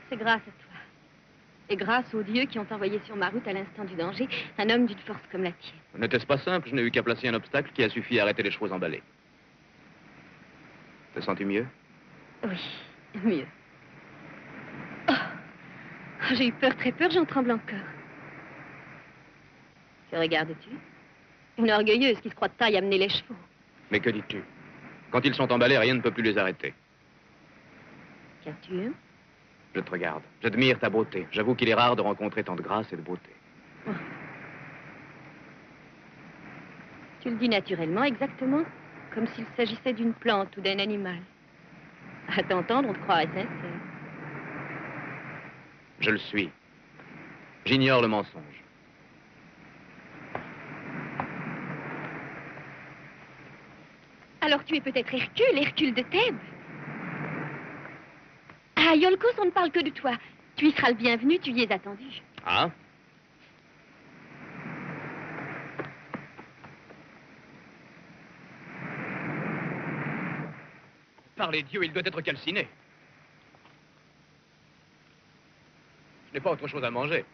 C'est grâce à toi. Et grâce aux dieux qui ont envoyé sur ma route à l'instant du danger un homme d'une force comme la tienne. N'était-ce pas simple? Je n'ai eu qu'à placer un obstacle qui a suffi à arrêter les chevaux emballés. Te sens-tu mieux? Oui, mieux. Oh, j'ai eu peur, très peur, j'en tremble encore. Que regardes-tu? Une orgueilleuse qui se croit de taille à mener les chevaux. Mais que dis-tu? Quand ils sont emballés, rien ne peut plus les arrêter. Qu'as-tu? Je te regarde. J'admire ta beauté. J'avoue qu'il est rare de rencontrer tant de grâce et de beauté. Oh. Tu le dis naturellement, exactement comme s'il s'agissait d'une plante ou d'un animal. À t'entendre, on te croirait sincère. Je le suis. J'ignore le mensonge. Alors tu es peut-être Hercule, Hercule de Thèbes. À Iolcos, on ne parle que de toi. Tu y seras le bienvenu, tu y es attendu. Ah? Par les dieux, il doit être calciné. Je n'ai pas autre chose à manger.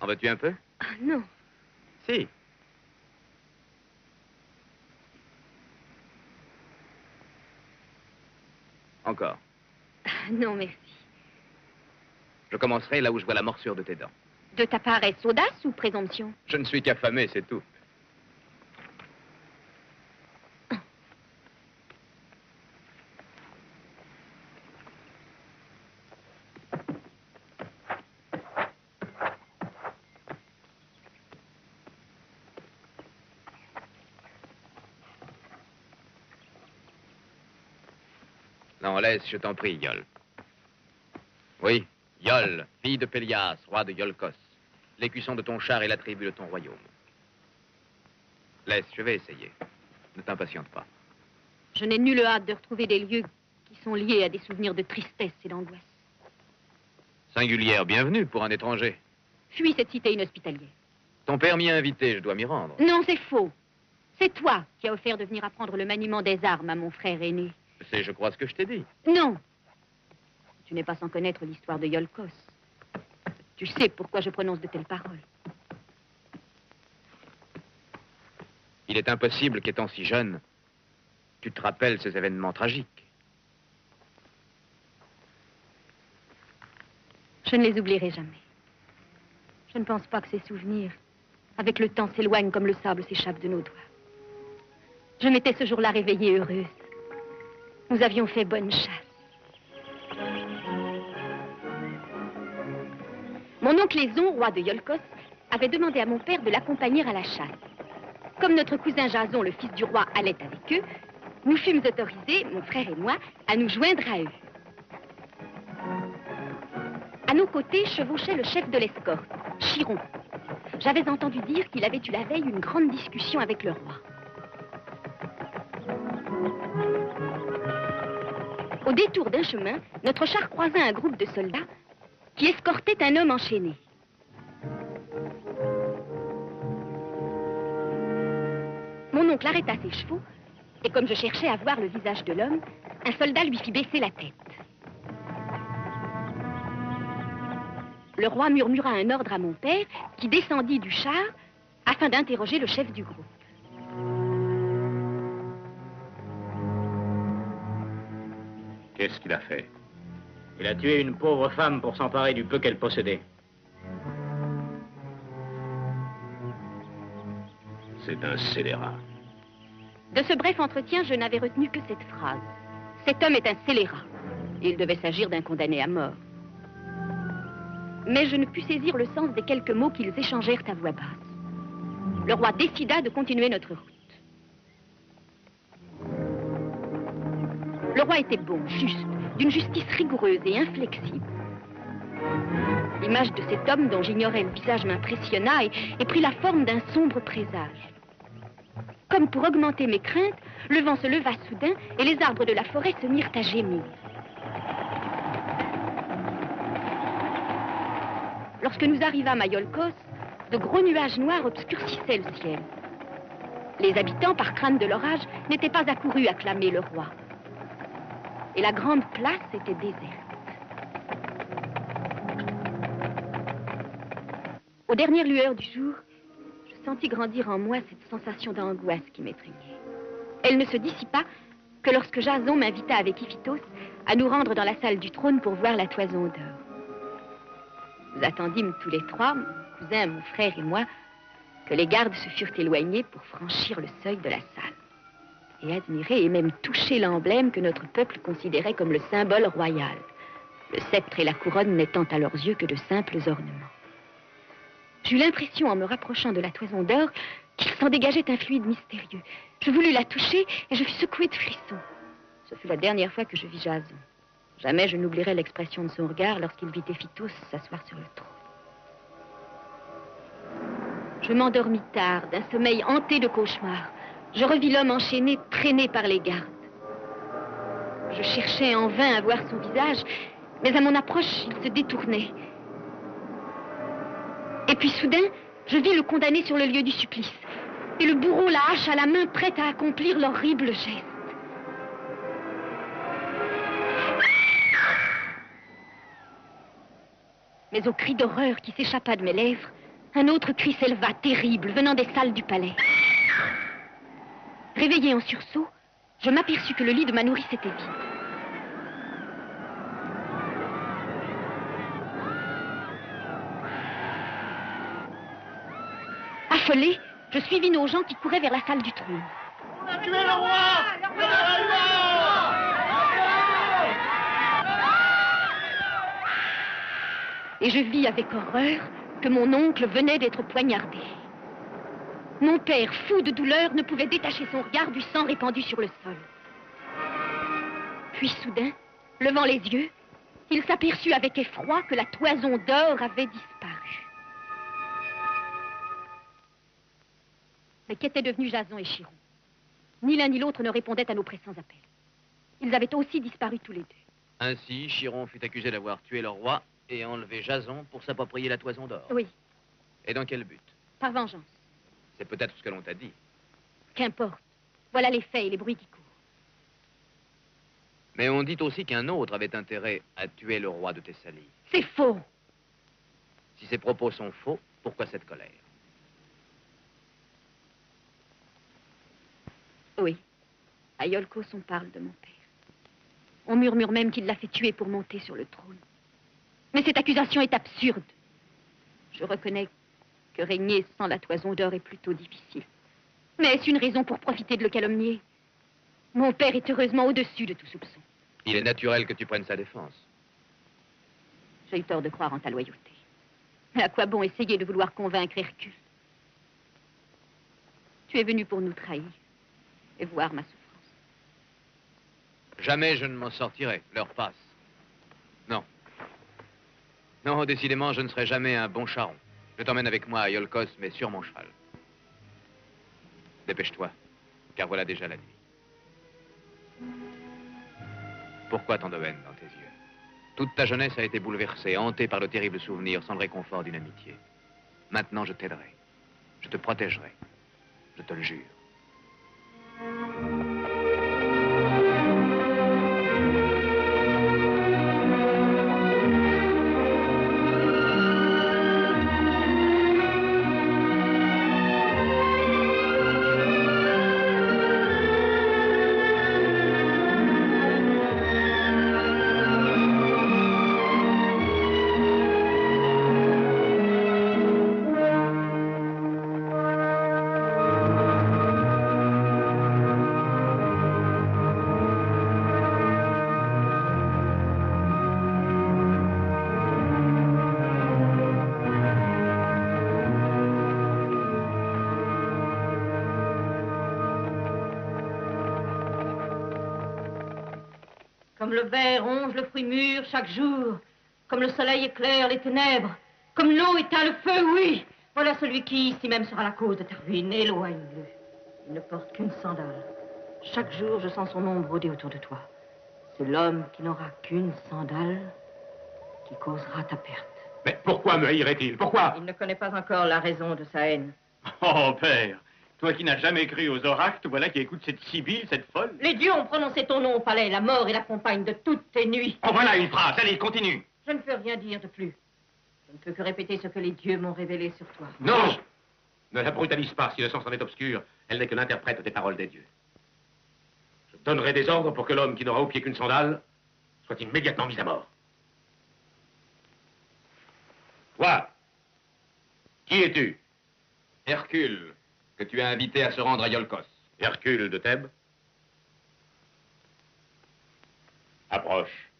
En veux-tu un peu? Ah non. Si. Encore. Ah, non, merci. Je commencerai là où je vois la morsure de tes dents. De ta paresse, audace ou présomption? Je ne suis qu'affamé, c'est tout. Non, laisse, je t'en prie, Iol. Oui, Iol, fille de Pélias, roi de Iolcos. L'écusson de ton char et la tribu de ton royaume. Laisse, je vais essayer. Ne t'impatiente pas. Je n'ai nulle hâte de retrouver des lieux qui sont liés à des souvenirs de tristesse et d'angoisse. Singulière bienvenue pour un étranger. Fuis cette cité inhospitalière. Ton père m'y a invité, je dois m'y rendre. Non, c'est faux. C'est toi qui as offert de venir apprendre le maniement des armes à mon frère aîné. C'est, je crois, ce que je t'ai dit. Non. Tu n'es pas sans connaître l'histoire de Iolcos. Tu sais pourquoi je prononce de telles paroles. Il est impossible qu'étant si jeune, tu te rappelles ces événements tragiques. Je ne les oublierai jamais. Je ne pense pas que ces souvenirs, avec le temps, s'éloignent comme le sable s'échappe de nos doigts. Je m'étais ce jour-là réveillée heureuse. Nous avions fait bonne chasse. Mon oncle Aison, roi de Iolcos, avait demandé à mon père de l'accompagner à la chasse. Comme notre cousin Jason, le fils du roi, allait avec eux, nous fûmes autorisés, mon frère et moi, à nous joindre à eux. À nos côtés chevauchait le chef de l'escorte, Chiron. J'avais entendu dire qu'il avait eu la veille une grande discussion avec le roi. Au détour d'un chemin, notre char croisa un groupe de soldats qui escortaient un homme enchaîné. Mon oncle arrêta ses chevaux, et comme je cherchais à voir le visage de l'homme, un soldat lui fit baisser la tête. Le roi murmura un ordre à mon père, qui descendit du char afin d'interroger le chef du groupe. Qu'est-ce qu'il a fait? Il a tué une pauvre femme pour s'emparer du peu qu'elle possédait. C'est un scélérat. De ce bref entretien, je n'avais retenu que cette phrase. Cet homme est un scélérat. Il devait s'agir d'un condamné à mort. Mais je ne pus saisir le sens des quelques mots qu'ils échangèrent à voix basse. Le roi décida de continuer notre route. Le roi était bon, juste, d'une justice rigoureuse et inflexible. L'image de cet homme dont j'ignorais le visage m'impressionna et prit la forme d'un sombre présage. Comme pour augmenter mes craintes, le vent se leva soudain et les arbres de la forêt se mirent à gémir. Lorsque nous arrivâmes à Iolcos, de gros nuages noirs obscurcissaient le ciel. Les habitants, par crainte de l'orage, n'étaient pas accourus acclamer le roi. Et la grande place était déserte. Aux dernières lueurs du jour, je sentis grandir en moi cette sensation d'angoisse qui m'étreignait. Elle ne se dissipa que lorsque Jason m'invita avec Iphitos à nous rendre dans la salle du trône pour voir la toison d'or. Nous attendîmes tous les trois, mon cousin, mon frère et moi, que les gardes se furent éloignés pour franchir le seuil de la salle et admirer et même toucher l'emblème que notre peuple considérait comme le symbole royal, le sceptre et la couronne n'étant à leurs yeux que de simples ornements. J'eus l'impression, en me rapprochant de la toison d'or, qu'il s'en dégageait un fluide mystérieux. Je voulus la toucher et je fus secouée de frissons. Ce fut la dernière fois que je vis Jason. Jamais je n'oublierai l'expression de son regard lorsqu'il vit Iphitos s'asseoir sur le trône. Je m'endormis tard, d'un sommeil hanté de cauchemars. Je revis l'homme enchaîné, traîné par les gardes. Je cherchais en vain à voir son visage, mais à mon approche, il se détournait. Et puis soudain, je vis le condamné sur le lieu du supplice. Et le bourreau, la hache à la main, prêt à accomplir l'horrible geste. Mais au cri d'horreur qui s'échappa de mes lèvres, un autre cri s'éleva, terrible, venant des salles du palais. Réveillée en sursaut, je m'aperçus que le lit de ma nourrice était vide. Affolée, je suivis nos gens qui couraient vers la salle du trône. On a tué le roi! Et je vis avec horreur que mon oncle venait d'être poignardé. Mon père, fou de douleur, ne pouvait détacher son regard du sang répandu sur le sol. Puis soudain, levant les yeux, il s'aperçut avec effroi que la toison d'or avait disparu. Mais qu'étaient devenus Jason et Chiron? Ni l'un ni l'autre ne répondait à nos pressants appels. Ils avaient aussi disparu tous les deux. Ainsi, Chiron fut accusé d'avoir tué le roi et enlevé Jason pour s'approprier la toison d'or. Oui, Et dans quel but? par vengeance. C'est peut-être ce que l'on t'a dit. Qu'importe. Voilà les faits et les bruits qui courent. Mais on dit aussi qu'un autre avait intérêt à tuer le roi de Thessalie. C'est faux. Si ces propos sont faux, pourquoi cette colère? Oui. À Iolcos, on parle de mon père. On murmure même qu'il l'a fait tuer pour monter sur le trône. Mais cette accusation est absurde. Je reconnais que régner sans la toison d'or est plutôt difficile. Mais est-ce une raison pour profiter de le calomnier? Mon père est heureusement au-dessus de tout soupçon. Il est naturel que tu prennes sa défense. J'ai eu tort de croire en ta loyauté. Mais à quoi bon essayer de vouloir convaincre Hercule? Tu es venu pour nous trahir et voir ma souffrance. Jamais je ne m'en sortirai. L'heure passe. Non. Non, décidément, je ne serai jamais un bon charron. Je t'emmène avec moi à Iolcos, mais sur mon cheval. Dépêche-toi, car voilà déjà la nuit. Pourquoi tant de haine dans tes yeux? Toute ta jeunesse a été bouleversée, hantée par le terrible souvenir, sans le réconfort d'une amitié. Maintenant, je t'aiderai. Je te protégerai. Je te le jure. Comme le ver ronge le fruit mûr chaque jour, comme le soleil éclaire les ténèbres, comme l'eau éteint le feu, oui. Voilà celui qui, ici même, sera la cause de ta ruine. Éloigne-le. Il ne porte qu'une sandale. Chaque jour, je sens son ombre rôder autour de toi. C'est l'homme qui n'aura qu'une sandale qui causera ta perte. Mais pourquoi me haïrait-il? Pourquoi? Il ne connaît pas encore la raison de sa haine. Oh, père, Toi qui n'as jamais cru aux oracles, te voilà qui écoutes cette sibylle, cette folle. Les dieux ont prononcé ton nom au palais. La mort est la compagne de toutes tes nuits. En voilà une phrase. Allez, continue. Je ne peux rien dire de plus. Je ne peux que répéter ce que les dieux m'ont révélé sur toi. Non! Ne la brutalise pas. Si le sens en est obscur, elle n'est que l'interprète des paroles des dieux. Je donnerai des ordres pour que l'homme qui n'aura au pied qu'une sandale soit immédiatement mis à mort. Toi, qui es-tu? Hercule, que tu as invité à se rendre à Iolcos. Hercule de Thèbes? Approche.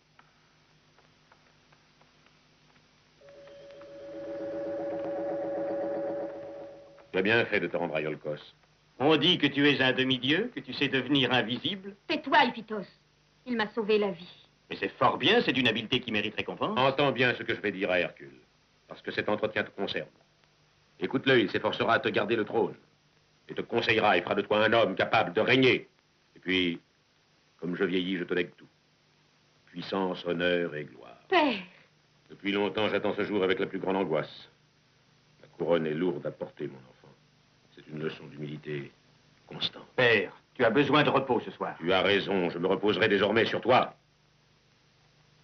Tu as bien fait de te rendre à Iolcos. On dit que tu es un demi-dieu, que tu sais devenir invisible. Tais-toi, Iphitos. Il m'a sauvé la vie. Mais c'est fort bien, c'est une habileté qui mérite récompense. Entends bien ce que je vais dire à Hercule, parce que cet entretien te concerne. Écoute-le, il s'efforcera à te garder le trône, et te conseillera et fera de toi un homme capable de régner. Et puis, comme je vieillis, je te lègue tout. Puissance, honneur et gloire. Père. Depuis longtemps, j'attends ce jour avec la plus grande angoisse. La couronne est lourde à porter, mon enfant. C'est une leçon d'humilité constante. Père, tu as besoin de repos ce soir. Tu as raison, je me reposerai désormais sur toi.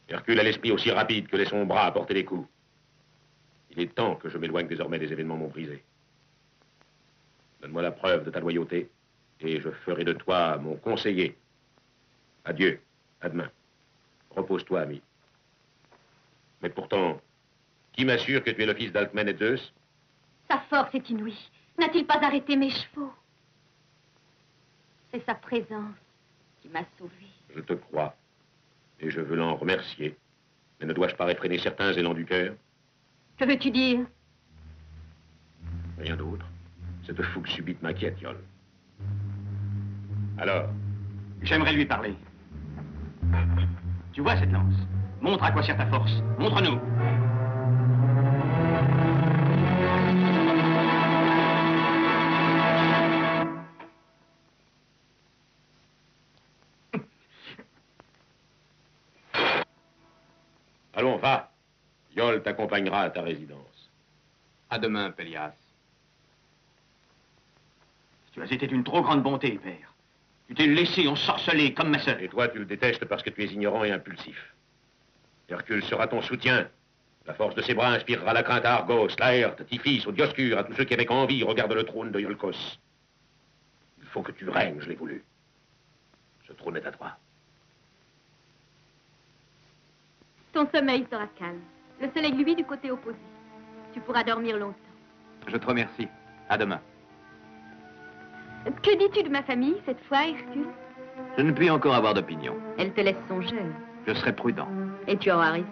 Hercule a l'esprit aussi rapide que l'est son bras à porter les coups. Il est temps que je m'éloigne désormais des événements méprisés. Donne-moi la preuve de ta loyauté, et je ferai de toi mon conseiller. Adieu, à demain. Repose-toi, ami. Mais pourtant, qui m'assure que tu es le fils d'Alcmène et de Zeus? Sa force est inouïe. N'a-t-il pas arrêté mes chevaux? C'est sa présence qui m'a sauvé. Je te crois, et je veux l'en remercier. Mais ne dois-je pas réfréner certains élans du cœur? Que veux-tu dire? Rien d'autre. Cette fougue subite m'inquiète, Iol. Alors? J'aimerais lui parler. Tu vois cette lance? Montre à quoi sert ta force. Montre-nous. Allons, va. Iol t'accompagnera à ta résidence. À demain, Pélias. Tu as été d'une trop grande bonté, père. Tu t'es laissé ensorceler comme ma sœur. Et toi, tu le détestes parce que tu es ignorant et impulsif. Hercule sera ton soutien. La force de ses bras inspirera la crainte à Argos, Laerte, Tiphys, au Dioscure, à tous ceux qui avec envie regardent le trône de Iolcos. Il faut que tu règnes, je l'ai voulu. Ce trône est à toi. Ton sommeil sera calme. Le soleil lui du côté opposé. Tu pourras dormir longtemps. Je te remercie. À demain. Que dis-tu de ma famille, cette fois, Hercule? Je ne puis encore avoir d'opinion. Elle te laisse songer. Je serai prudent. Et tu auras raison.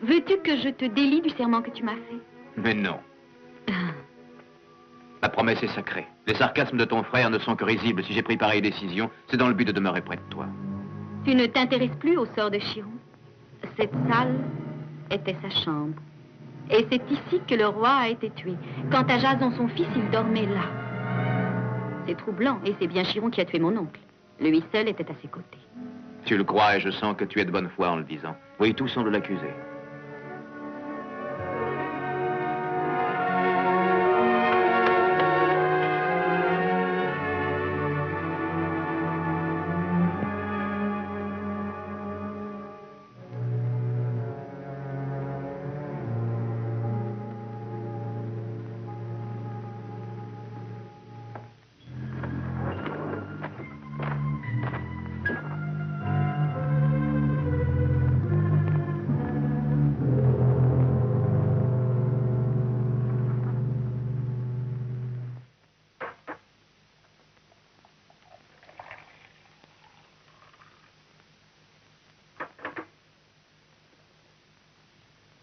Veux-tu que je te délie du serment que tu m'as fait? Mais non. La promesse est sacrée. Les sarcasmes de ton frère ne sont que risibles. Si j'ai pris pareille décision, c'est dans le but de demeurer près de toi. Tu ne t'intéresses plus au sort de Chiron. Cette salle était sa chambre. Et c'est ici que le roi a été tué. Quant à Jason, son fils, il dormait là. C'est troublant, et c'est bien Chiron qui a tué mon oncle. Lui seul était à ses côtés. Tu le crois et je sens que tu es de bonne foi en le disant. Oui, tout semble l'accuser.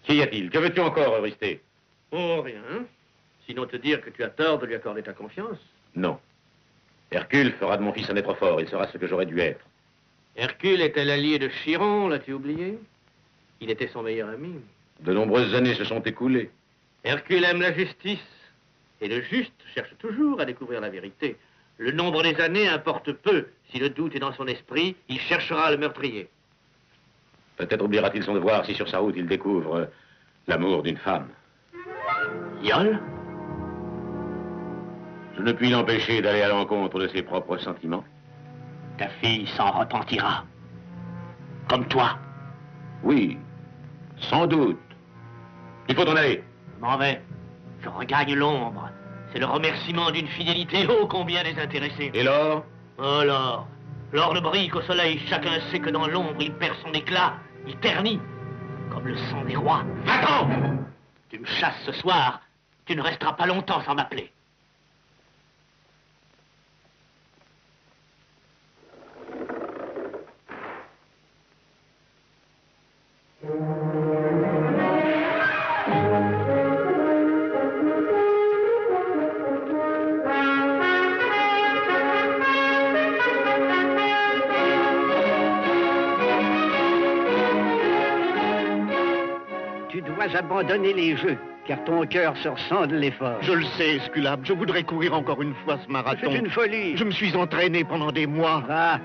Qu'y a-t-il? Que veux-tu encore, Eurysthée? Oh, rien. Sinon te dire que tu as tort de lui accorder ta confiance. Non. Hercule fera de mon fils un être fort. Il sera ce que j'aurais dû être. Hercule était l'allié de Chiron, l'as-tu oublié? Il était son meilleur ami. De nombreuses années se sont écoulées. Hercule aime la justice. Et le juste cherche toujours à découvrir la vérité. Le nombre des années importe peu. Si le doute est dans son esprit, il cherchera le meurtrier. Peut-être oubliera-t-il son devoir si sur sa route il découvre l'amour d'une femme. Iol? Je ne puis l'empêcher d'aller à l'encontre de ses propres sentiments. Ta fille s'en repentira. Comme toi. Oui, sans doute. Il faut en aller. Je m'en vais. Je regagne l'ombre. C'est le remerciement d'une fidélité ô combien désintéressée. Et l'or? Oh, l'or. L'or ne brille qu'au soleil. Chacun sait que dans l'ombre, il perd son éclat. Il ternit. Comme le sang des rois. Attends! Tu me chasses ce soir. Tu ne resteras pas longtemps sans m'appeler. Tu dois abandonner les jeux, car ton cœur se ressent de l'effort. Je le sais, Esculap, je voudrais courir encore une fois ce marathon. C'est une folie. Je me suis entraîné pendant des mois. Va.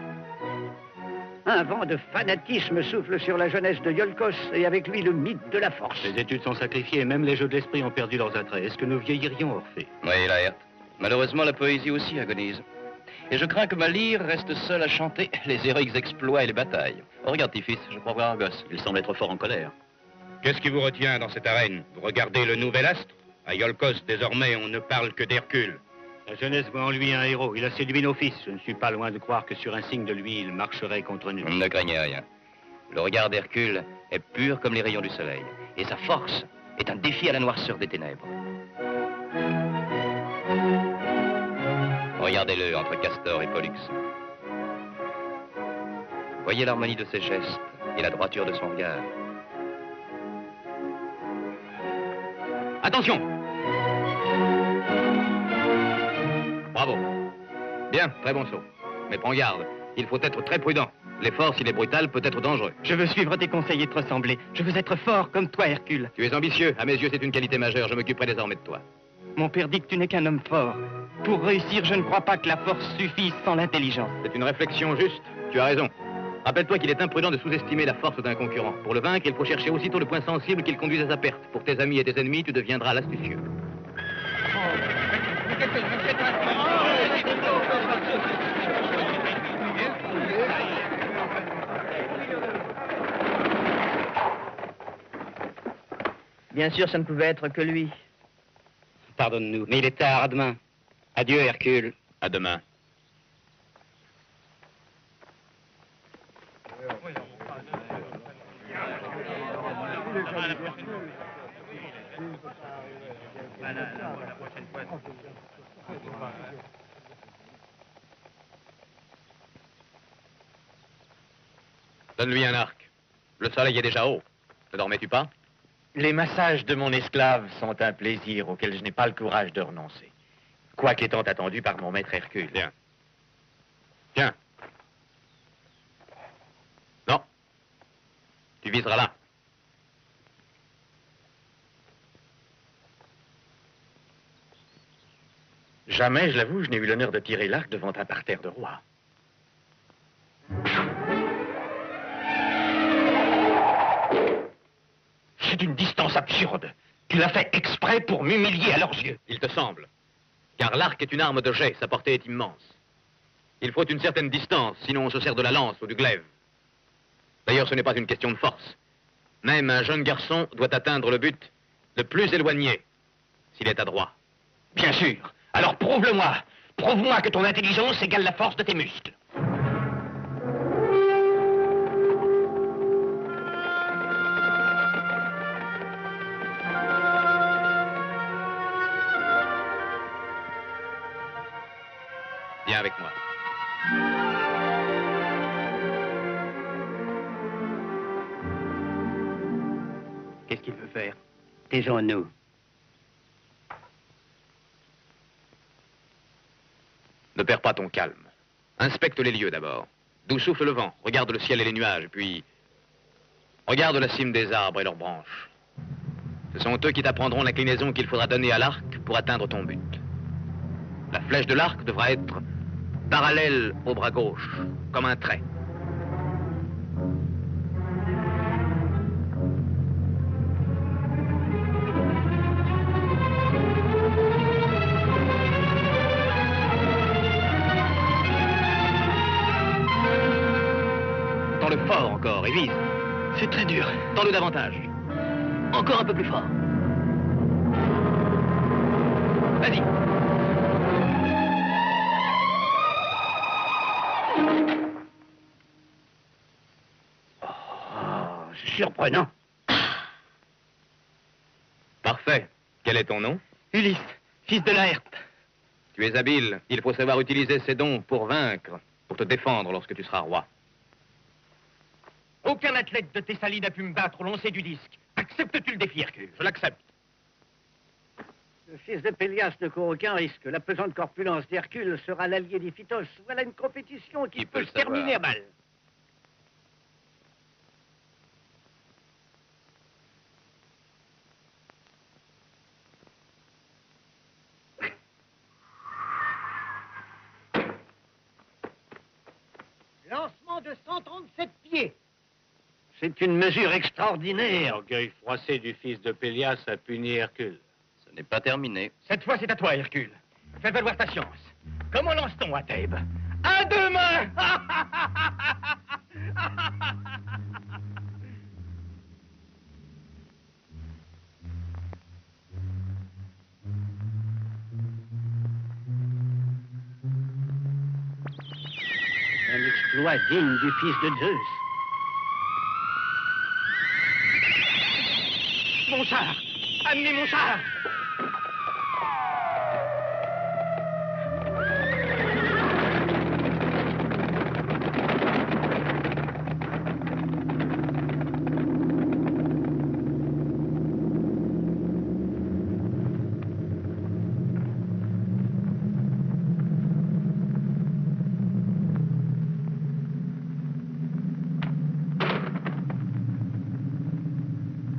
Un vent de fanatisme souffle sur la jeunesse de Iolcos et avec lui le mythe de la force. Les études sont sacrifiées et même les jeux de l'esprit ont perdu leurs attraits. Est-ce que nous vieillirions, Orphée? Oui, Laerte. Malheureusement, la poésie aussi agonise. Et je crains que ma lyre reste seule à chanter les héroïques exploits et les batailles. Oh, regarde, petit-fils, je crois voir un gosse. Il semble être fort en colère. Qu'est-ce qui vous retient dans cette arène? Vous regardez le nouvel astre? À Iolcos, désormais, on ne parle que d'Hercule. La jeunesse voit en lui un héros. Il a séduit nos fils. Je ne suis pas loin de croire que sur un signe de lui, il marcherait contre nous. Ne craignez rien. Le regard d'Hercule est pur comme les rayons du soleil. Et sa force est un défi à la noirceur des ténèbres. Regardez-le entre Castor et Pollux. Voyez l'harmonie de ses gestes et la droiture de son regard. Attention! Bravo. Bien, très bon saut. Mais prends garde, il faut être très prudent. L'effort, s'il est brutal, peut être dangereux. Je veux suivre tes conseils et te ressembler. Je veux être fort comme toi, Hercule. Tu es ambitieux. À mes yeux, c'est une qualité majeure. Je m'occuperai désormais de toi. Mon père dit que tu n'es qu'un homme fort. Pour réussir, je ne crois pas que la force suffise sans l'intelligence. C'est une réflexion juste. Tu as raison. Rappelle-toi qu'il est imprudent de sous-estimer la force d'un concurrent. Pour le vaincre, il faut chercher aussitôt le point sensible qui le conduise à sa perte. Pour tes amis et tes ennemis, tu deviendras l'astucieux. Bien sûr, ça ne pouvait être que lui. Pardonne-nous, mais il est tard. À demain. Adieu, Hercule. À demain. Donne-lui un arc. Le soleil est déjà haut. Ne dormais-tu pas? Les massages de mon esclave sont un plaisir auquel je n'ai pas le courage de renoncer. Quoique étant attendu par mon maître Hercule. Bien. Tiens. Non. Tu viseras là. Jamais, je l'avoue, je n'ai eu l'honneur de tirer l'arc devant un parterre de rois. C'est une distance absurde. Tu l'as fait exprès pour m'humilier à leurs yeux. Il te semble. Car l'arc est une arme de jet, sa portée est immense. Il faut une certaine distance, sinon on se sert de la lance ou du glaive. D'ailleurs, ce n'est pas une question de force. Même un jeune garçon doit atteindre le but le plus éloigné, s'il est adroit. Bien sûr. Alors prouve-le-moi. Prouve-moi que ton intelligence égale la force de tes muscles. Viens avec moi. Qu'est-ce qu'il veut faire? Taisons-nous. Ne perds pas ton calme. Inspecte les lieux d'abord. D'où souffle le vent. Regarde le ciel et les nuages, puis regarde la cime des arbres et leurs branches. Ce sont eux qui t'apprendront l'inclinaison qu'il faudra donner à l'arc pour atteindre ton but. La flèche de l'arc devra être parallèle au bras gauche, comme un trait. encore et vise. C'est très dur. Tends-le davantage. Encore un peu plus fort. Vas-y. Oh, c'est surprenant. Parfait. Quel est ton nom? Ulysse, fils de Laerte. Tu es habile. Il faut savoir utiliser ses dons pour vaincre, pour te défendre lorsque tu seras roi. Aucun athlète de Thessalie n'a pu me battre au lancer du disque. Acceptes-tu le défi, Hercule? Je l'accepte. Le fils de Pélias ne court aucun risque. La pesante corpulence d'Hercule sera l'allié d'Iphitos. Voilà une compétition qui peut se terminer mal. Lancement de 137 pieds. C'est une mesure extraordinaire. L'orgueil froissé du fils de Pélias a puni Hercule. Ce n'est pas terminé. Cette fois, c'est à toi, Hercule. Fais valoir ta science. Comment lance-t-on à Thèbes? À deux mains. Un exploit digne du fils de Zeus. Mon char! Amenez mon char!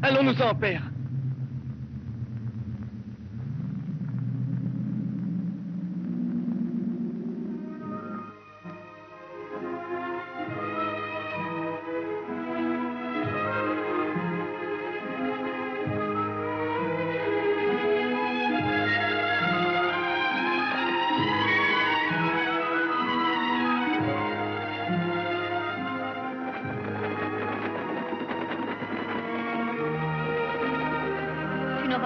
Allons-nous-en, père.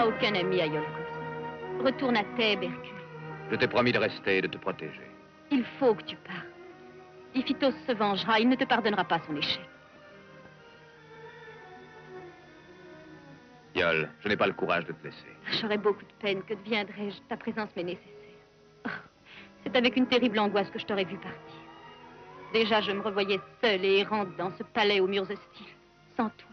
Aucun ami à Iolcos. Retourne à Thèbes, Hercule. Je t'ai promis de rester et de te protéger. Il faut que tu partes. Iphitos se vengera, il ne te pardonnera pas son échec. Iol, je n'ai pas le courage de te laisser. J'aurais beaucoup de peine. Que deviendrais-je? Ta présence m'est nécessaire. Oh, c'est avec une terrible angoisse que je t'aurais vu partir. Déjà, je me revoyais seule et errante dans ce palais aux murs hostiles, sans toi.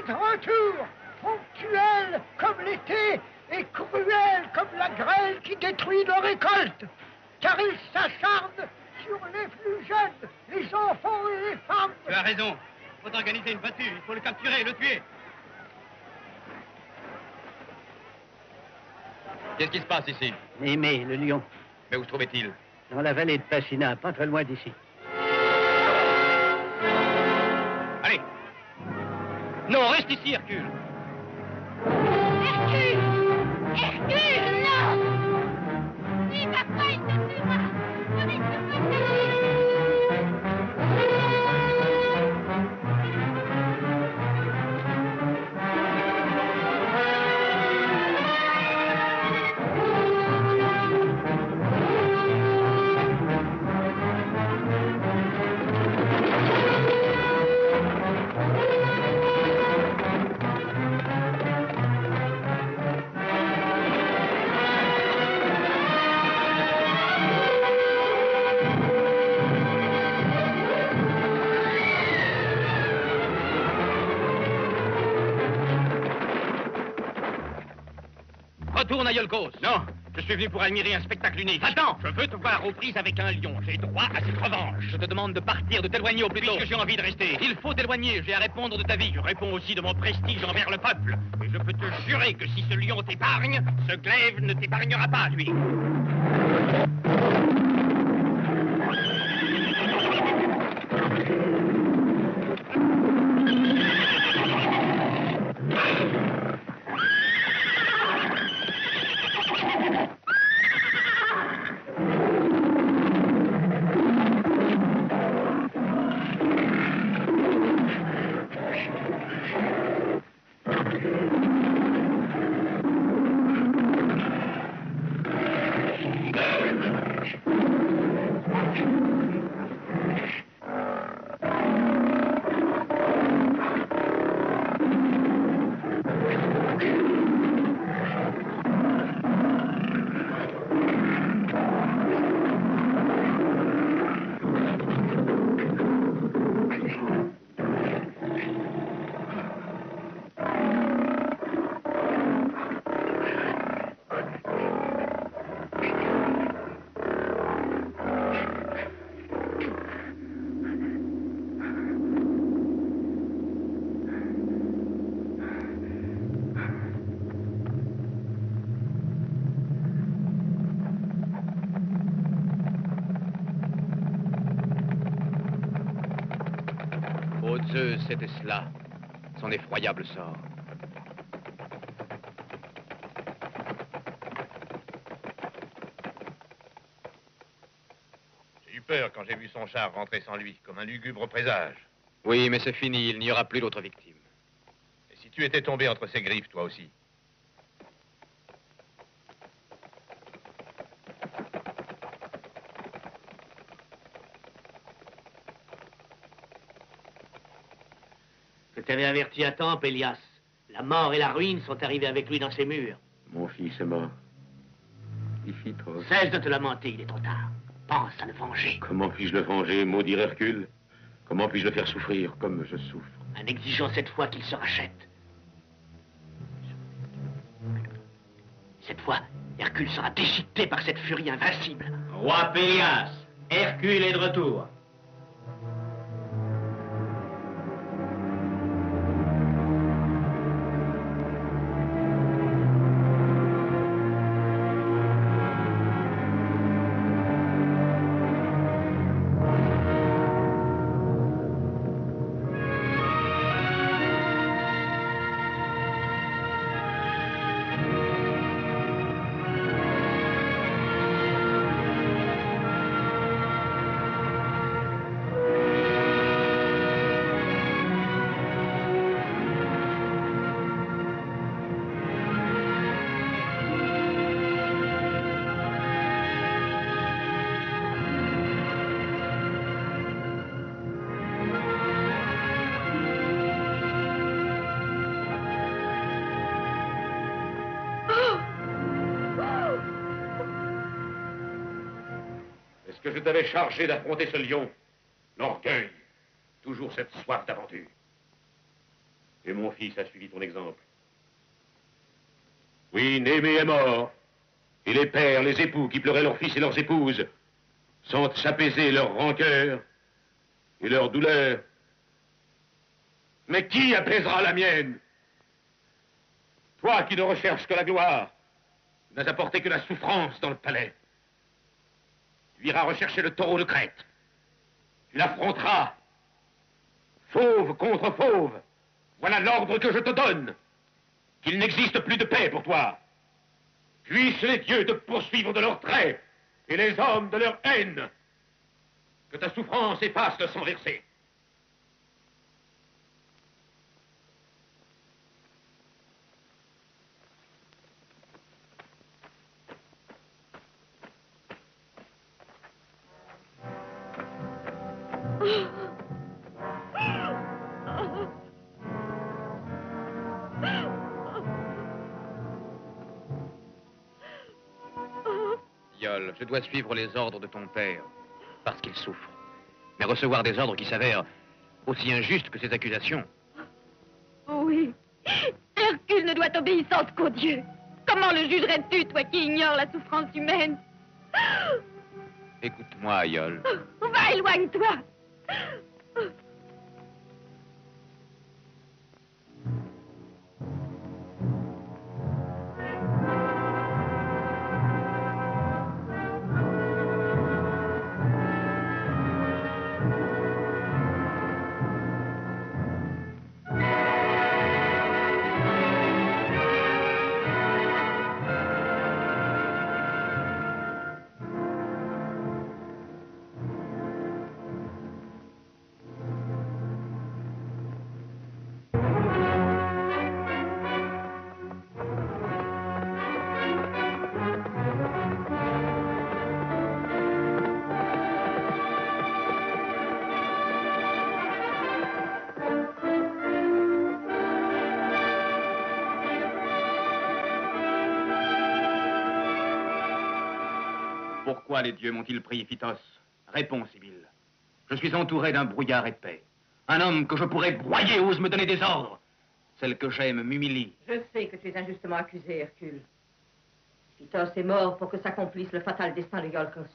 Retour, ponctuel comme l'été et cruel comme la grêle qui détruit nos récoltes, car il s'acharne sur les plus jeunes, les enfants et les femmes. Tu as raison. Il faut organiser une battue. Il faut le capturer et le tuer. Qu'est-ce qui se passe ici? Némée, le lion. Mais où se trouvait-il? Dans la vallée de Passina, pas très loin d'ici. Allez. Non, reste ici, Hercule. Hercule! Hercule, non! Il va pas, il te tuera! Ne risque pas de Retourne à Iolcos. Non, je suis venu pour admirer un spectacle unique. Attends, je veux te voir aux prises avec un lion. J'ai droit à cette revanche. Je te demande de partir, de t'éloigner au plus tôt. Puisque j'ai envie de rester. Il faut t'éloigner, j'ai à répondre de ta vie. Je réponds aussi de mon prestige envers le peuple. Et je peux te jurer que si ce lion t'épargne, ce glaive ne t'épargnera pas, lui. Zeus, c'était cela, son effroyable sort. J'ai eu peur quand j'ai vu son char rentrer sans lui, comme un lugubre présage. Oui, mais c'est fini, il n'y aura plus d'autres victimes. Et si tu étais tombé entre ses griffes, toi aussi? Je t'avais averti à temps, Pélias. La mort et la ruine sont arrivées avec lui dans ses murs. Mon fils est mort. Iphitos. Cesse de te lamenter, il est trop tard. Pense à le venger. Comment puis-je le venger, maudit Hercule? Comment puis-je le faire souffrir comme je souffre? En exigeant cette fois qu'il se rachète. Cette fois, Hercule sera déchiqueté par cette furie invincible. Roi Pélias, Hercule est de retour. Est-ce que je t'avais chargé d'affronter ce lion? L'orgueil, toujours cette soif d'aventure. Et mon fils a suivi ton exemple. Oui, Némée est mort. Et les pères, les époux qui pleuraient leurs fils et leurs épouses sentent s'apaiser leur rancœur et leur douleur. Mais qui apaisera la mienne? Toi qui ne recherches que la gloire, n'as apporté que la souffrance dans le palais. Tu iras rechercher le taureau de Crète. Tu l'affronteras. Fauve contre fauve. Voilà l'ordre que je te donne. Qu'il n'existe plus de paix pour toi. Puissent les dieux te poursuivre de leurs traits et les hommes de leur haine. Que ta souffrance efface le sang versé. Iole, je dois suivre les ordres de ton père, parce qu'il souffre. Mais recevoir des ordres qui s'avèrent aussi injustes que ses accusations. Oui. Hercule ne doit obéissance qu'aux dieux. Comment le jugerais-tu, toi qui ignores la souffrance humaine? Écoute-moi, Iole. Va, éloigne-toi. Pourquoi les dieux m'ont-ils pris, Iphitos? Réponds, Sibylle. Je suis entouré d'un brouillard épais. Un homme que je pourrais broyer ose me donner des ordres. Celle que j'aime m'humilie. Je sais que tu es injustement accusé, Hercule. Iphitos est mort pour que s'accomplisse le fatal destin de Iolcos.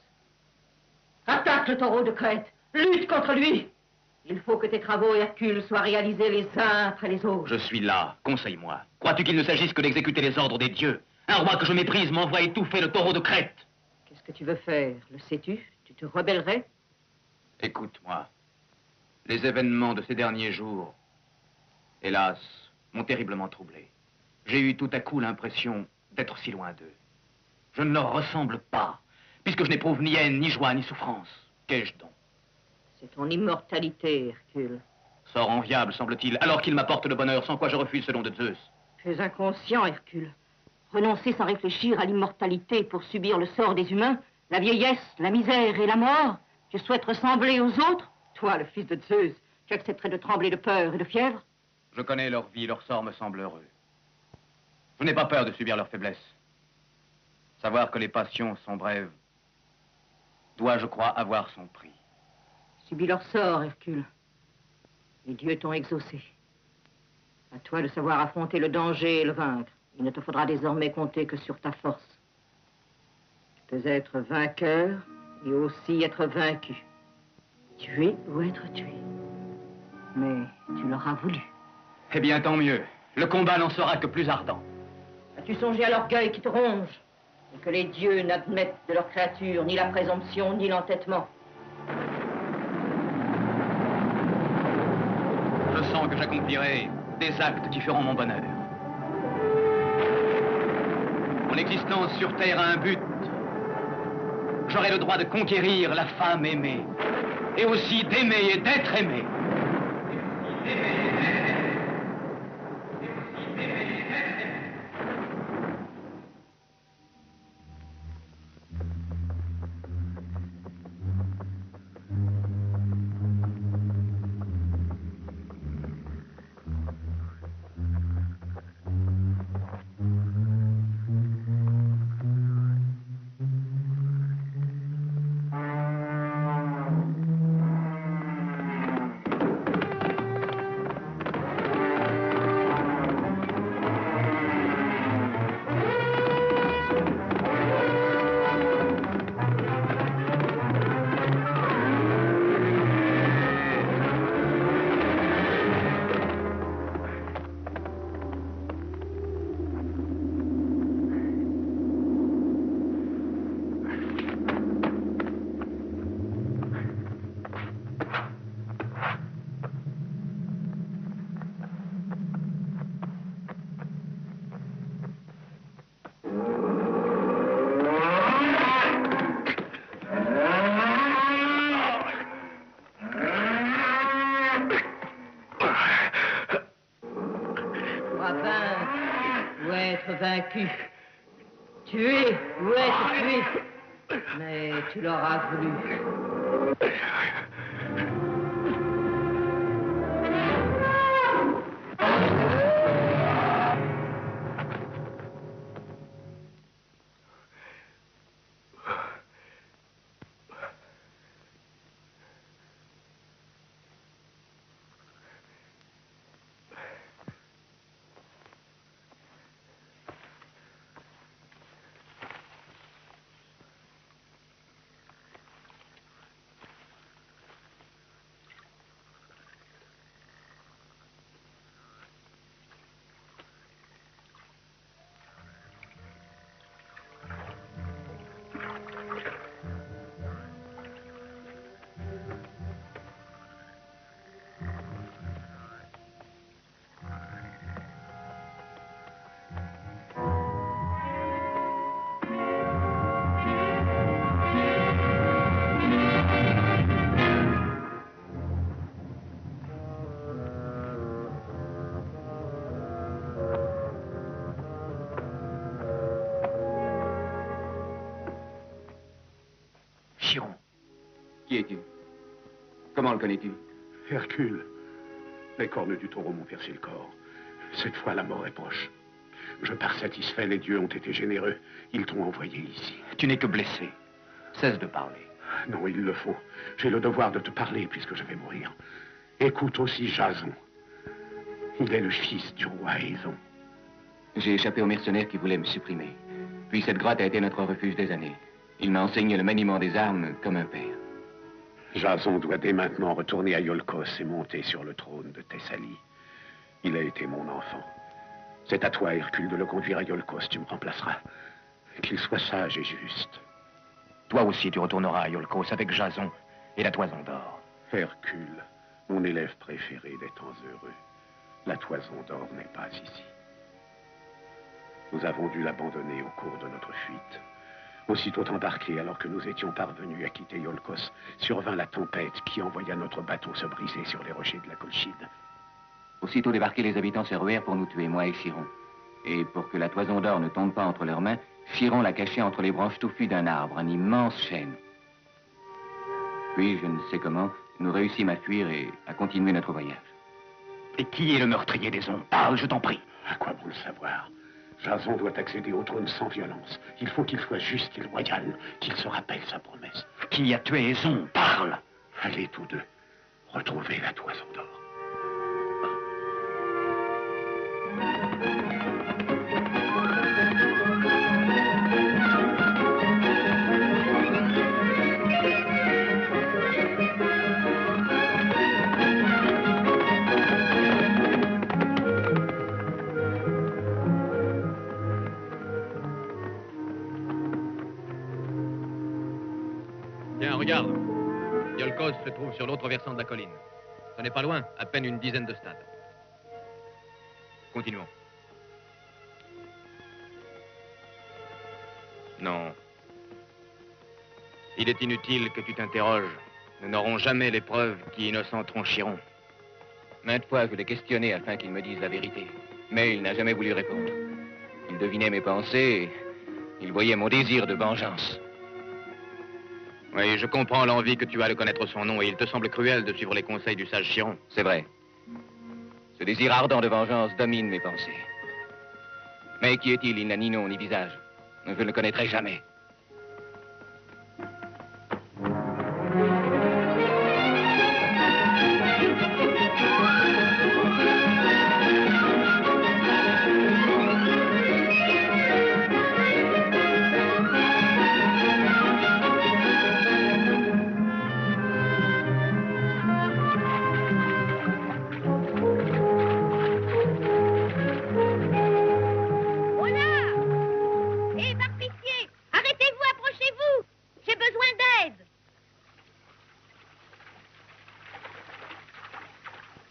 Attaque le taureau de Crète. Lutte contre lui. Il faut que tes travaux, Hercule, soient réalisés les uns après les autres. Je suis là. Conseille-moi. Crois-tu qu'il ne s'agisse que d'exécuter les ordres des dieux? Un roi que je méprise m'envoie étouffer le taureau de Crète. Qu'est-ce que tu veux faire? Le sais-tu? Tu te rebellerais? Écoute-moi. Les événements de ces derniers jours, hélas, m'ont terriblement troublé. J'ai eu tout à coup l'impression d'être si loin d'eux. Je ne leur ressemble pas, puisque je n'éprouve ni haine, ni joie, ni souffrance. Qu'ai-je donc? C'est ton immortalité, Hercule. Sort enviable, semble-t-il, alors qu'il m'apporte le bonheur, sans quoi je refuse ce don de Zeus. Tu es inconscient, Hercule. Renoncer sans réfléchir à l'immortalité pour subir le sort des humains, la vieillesse, la misère et la mort. Tu souhaites ressembler aux autres? Toi, le fils de Zeus, tu accepterais de trembler de peur et de fièvre? Je connais leur vie, leur sort me semble heureux. Je n'ai pas peur de subir leur faiblesse. Savoir que les passions sont brèves doit, je crois, avoir son prix. Subis leur sort, Hercule. Les dieux t'ont exaucé. À toi de savoir affronter le danger et le vaincre. Il ne te faudra désormais compter que sur ta force. Tu peux être vainqueur et aussi être vaincu. Tuer ou être tué. Mais tu l'auras voulu. Eh bien, tant mieux. Le combat n'en sera que plus ardent. As-tu songé à l'orgueil qui te ronge? Et que les dieux n'admettent de leurs créatures ni la présomption ni l'entêtement? Je sens que j'accomplirai des actes qui feront mon bonheur. Mon existence sur Terre a un but. J'aurai le droit de conquérir la femme aimée. Et aussi d'aimer et d'être aimé. Vaincu. Tué ou être tué. Mais tu l'auras voulu. Qui es-tu? Comment le connais-tu? Hercule. Les cornes du taureau m'ont percé le corps. Cette fois, la mort est proche. Je pars satisfait, les dieux ont été généreux. Ils t'ont envoyé ici. Tu n'es que blessé. Cesse de parler. Non, il le faut. J'ai le devoir de te parler puisque je vais mourir. Écoute aussi Jason. Il est le fils du roi Aéson. J'ai échappé aux mercenaires qui voulaient me supprimer. Puis cette grotte a été notre refuge des années. Il m'a enseigné le maniement des armes comme un père. Jason doit dès maintenant retourner à Iolcos et monter sur le trône de Thessalie. Il a été mon enfant. C'est à toi, Hercule, de le conduire à Iolcos. Tu me remplaceras. Qu'il soit sage et juste. Toi aussi, tu retourneras à Iolcos avec Jason et la toison d'or. Hercule, Mon élève préféré des temps heureux. La toison d'or n'est pas ici. Nous avons dû l'abandonner au cours de notre fuite. Aussitôt embarqués, alors que nous étions parvenus à quitter Iolcos, survint la tempête qui envoya notre bateau se briser sur les rochers de la Colchide. Aussitôt débarqués, les habitants se ruèrent pour nous tuer, moi et Chiron. Et pour que la toison d'or ne tombe pas entre leurs mains, Chiron l'a cachée entre les branches touffues d'un arbre, un immense chêne. Puis, je ne sais comment, nous réussîmes à fuir et à continuer notre voyage. Et qui est le meurtrier des hommes? Parle, je t'en prie. À quoi bon le savoir? Jason doit accéder au trône sans violence. Il faut qu'il soit juste et loyal, qu'il se rappelle sa promesse. Qui a tué Jason? Parle. Allez tous deux, retrouvez la toison d'or. Regarde, Iolcos se trouve sur l'autre versant de la colline. Ce n'est pas loin, à peine une dizaine de stades. Continuons. Non. Il est inutile que tu t'interroges. Nous n'aurons jamais les preuves qui innocenteront Chiron. Maintes fois, je l'ai questionné afin qu'il me dise la vérité. Mais il n'a jamais voulu répondre. Il devinait mes pensées et il voyait mon désir de vengeance. Oui, je comprends l'envie que tu as de connaître son nom et il te semble cruel de suivre les conseils du sage Chiron. C'est vrai. Ce désir ardent de vengeance domine mes pensées. Mais qui est-il? Il n'a ni nom ni visage. Je ne le connaîtrai jamais.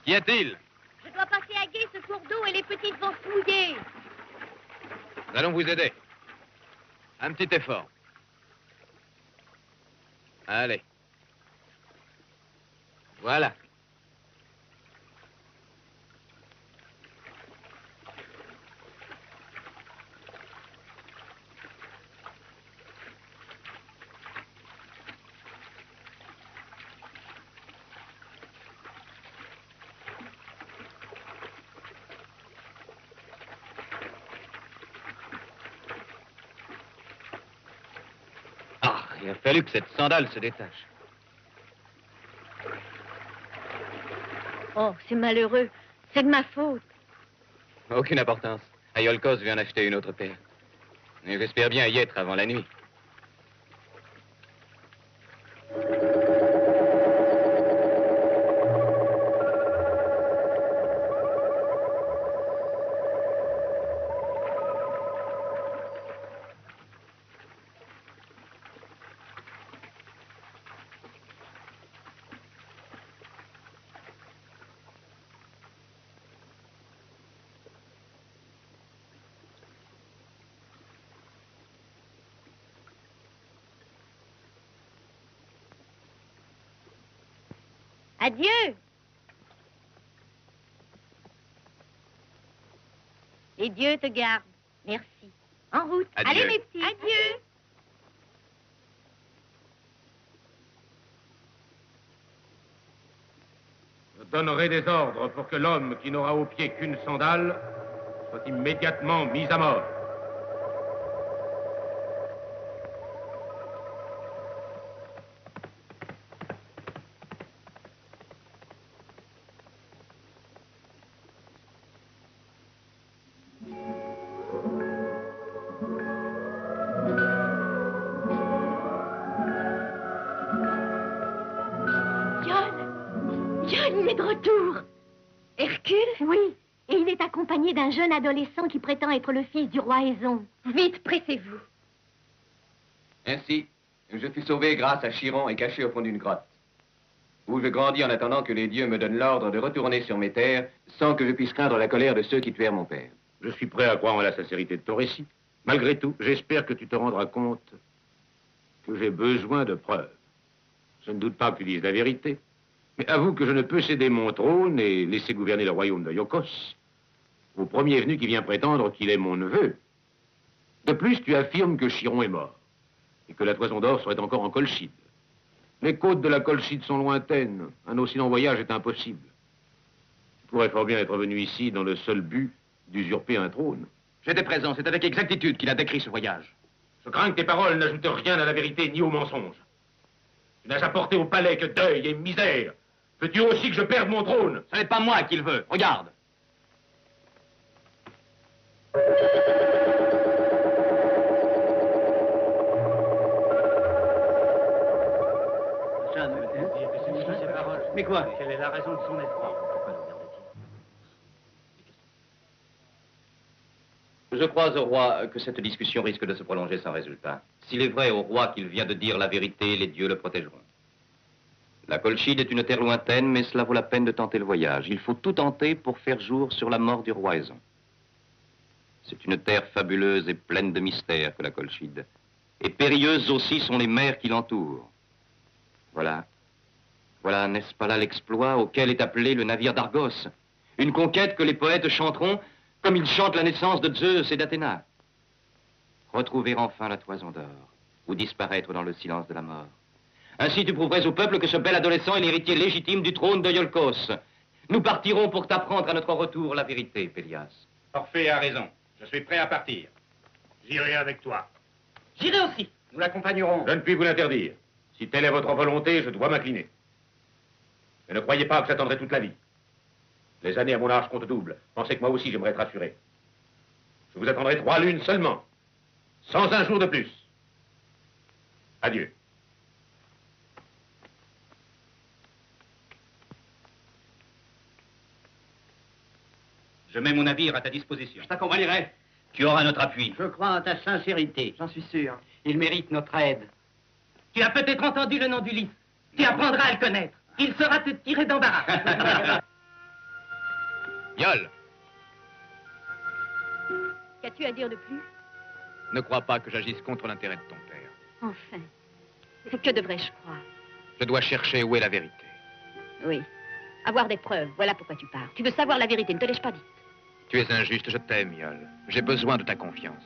Qu'y a-t-il? Je dois passer à gué ce cours d'eau et les petites vont se mouiller. Nous allons vous aider. Un petit effort. Allez. Voilà. Il a fallu que cette sandale se détache. Oh, c'est malheureux. C'est de ma faute. Aucune importance. À Iolcos, je viens d'acheter une autre paire. Et j'espère bien y être avant la nuit. Adieu. Et Dieu te garde. Merci. En route. Adieu. Allez, mes petits. Adieu. Je donnerai des ordres pour que l'homme qui n'aura au pied qu'une sandale soit immédiatement mis à mort. Il est de retour. Hercule? Oui. Et il est accompagné d'un jeune adolescent qui prétend être le fils du roi Éson. Vite, pressez-vous. Ainsi, je fus sauvé grâce à Chiron et caché au fond d'une grotte. où je grandis en attendant que les dieux me donnent l'ordre de retourner sur mes terres sans que je puisse craindre la colère de ceux qui tuèrent mon père. Je suis prêt à croire en la sincérité de ton récit. Malgré tout, j'espère que tu te rendras compte que j'ai besoin de preuves. Je ne doute pas que tu dises la vérité, mais avoue que je ne peux céder mon trône et laisser gouverner le royaume de Iolkos au premier venu qui vient prétendre qu'il est mon neveu. De plus, tu affirmes que Chiron est mort et que la Toison d'Or serait encore en Colchide. Les côtes de la Colchide sont lointaines. Un aussi long voyage est impossible. Tu pourrais fort bien être venu ici dans le seul but d'usurper un trône. J'étais présent, c'est avec exactitude qu'il a décrit ce voyage. Je crains que tes paroles n'ajoutent rien à la vérité ni au mensonge. Tu n'as apporté au palais que deuil et misère. Veux-tu aussi que je perde mon trône? Ce n'est pas moi qui le veux. Regarde. Mais quoi? Quelle est la raison de son effroi? Je crois au roi que cette discussion risque de se prolonger sans résultat. S'il est vrai au roi qu'il vient de dire la vérité, les dieux le protégeront. La Colchide est une terre lointaine, mais cela vaut la peine de tenter le voyage. Il faut tout tenter pour faire jour sur la mort du roi Aison. C'est une terre fabuleuse et pleine de mystères que la Colchide. Et périlleuses aussi sont les mers qui l'entourent. Voilà, n'est-ce pas là l'exploit auquel est appelé le navire d'Argos? Une conquête que les poètes chanteront comme ils chantent la naissance de Zeus et d'Athéna. Retrouver enfin la Toison d'Or, ou disparaître dans le silence de la mort. Ainsi tu prouverais au peuple que ce bel adolescent est l'héritier légitime du trône de Iolkos. Nous partirons pour t'apprendre à notre retour la vérité, Pélias. Orphée a raison. Je suis prêt à partir. J'irai avec toi. J'irai aussi. Nous l'accompagnerons. Je ne puis vous l'interdire. Si telle est votre volonté, je dois m'incliner. Mais ne croyez pas que j'attendrai toute la vie. Les années à mon âge comptent double. Pensez que moi aussi j'aimerais être rassuré. Je vous attendrai 3 lunes seulement. Sans un jour de plus. Adieu. Je mets mon navire à ta disposition. Je t'accompagnerai. Tu auras notre appui. Je crois en ta sincérité. J'en suis sûr. Il mérite notre aide. Tu as peut-être entendu le nom d'Ulysse. Tu apprendras à le connaître. Il saura te tirer d'embarras. Iol, Qu'as-tu à dire de plus? ne crois pas que j'agisse contre l'intérêt de ton père. Enfin, que devrais-je croire? Je dois chercher où est la vérité. Oui, avoir des preuves, voilà pourquoi tu pars. Tu veux savoir la vérité, ne te l'ai-je pas dit? Tu es injuste, je t'aime, Iol. J'ai besoin de ta confiance.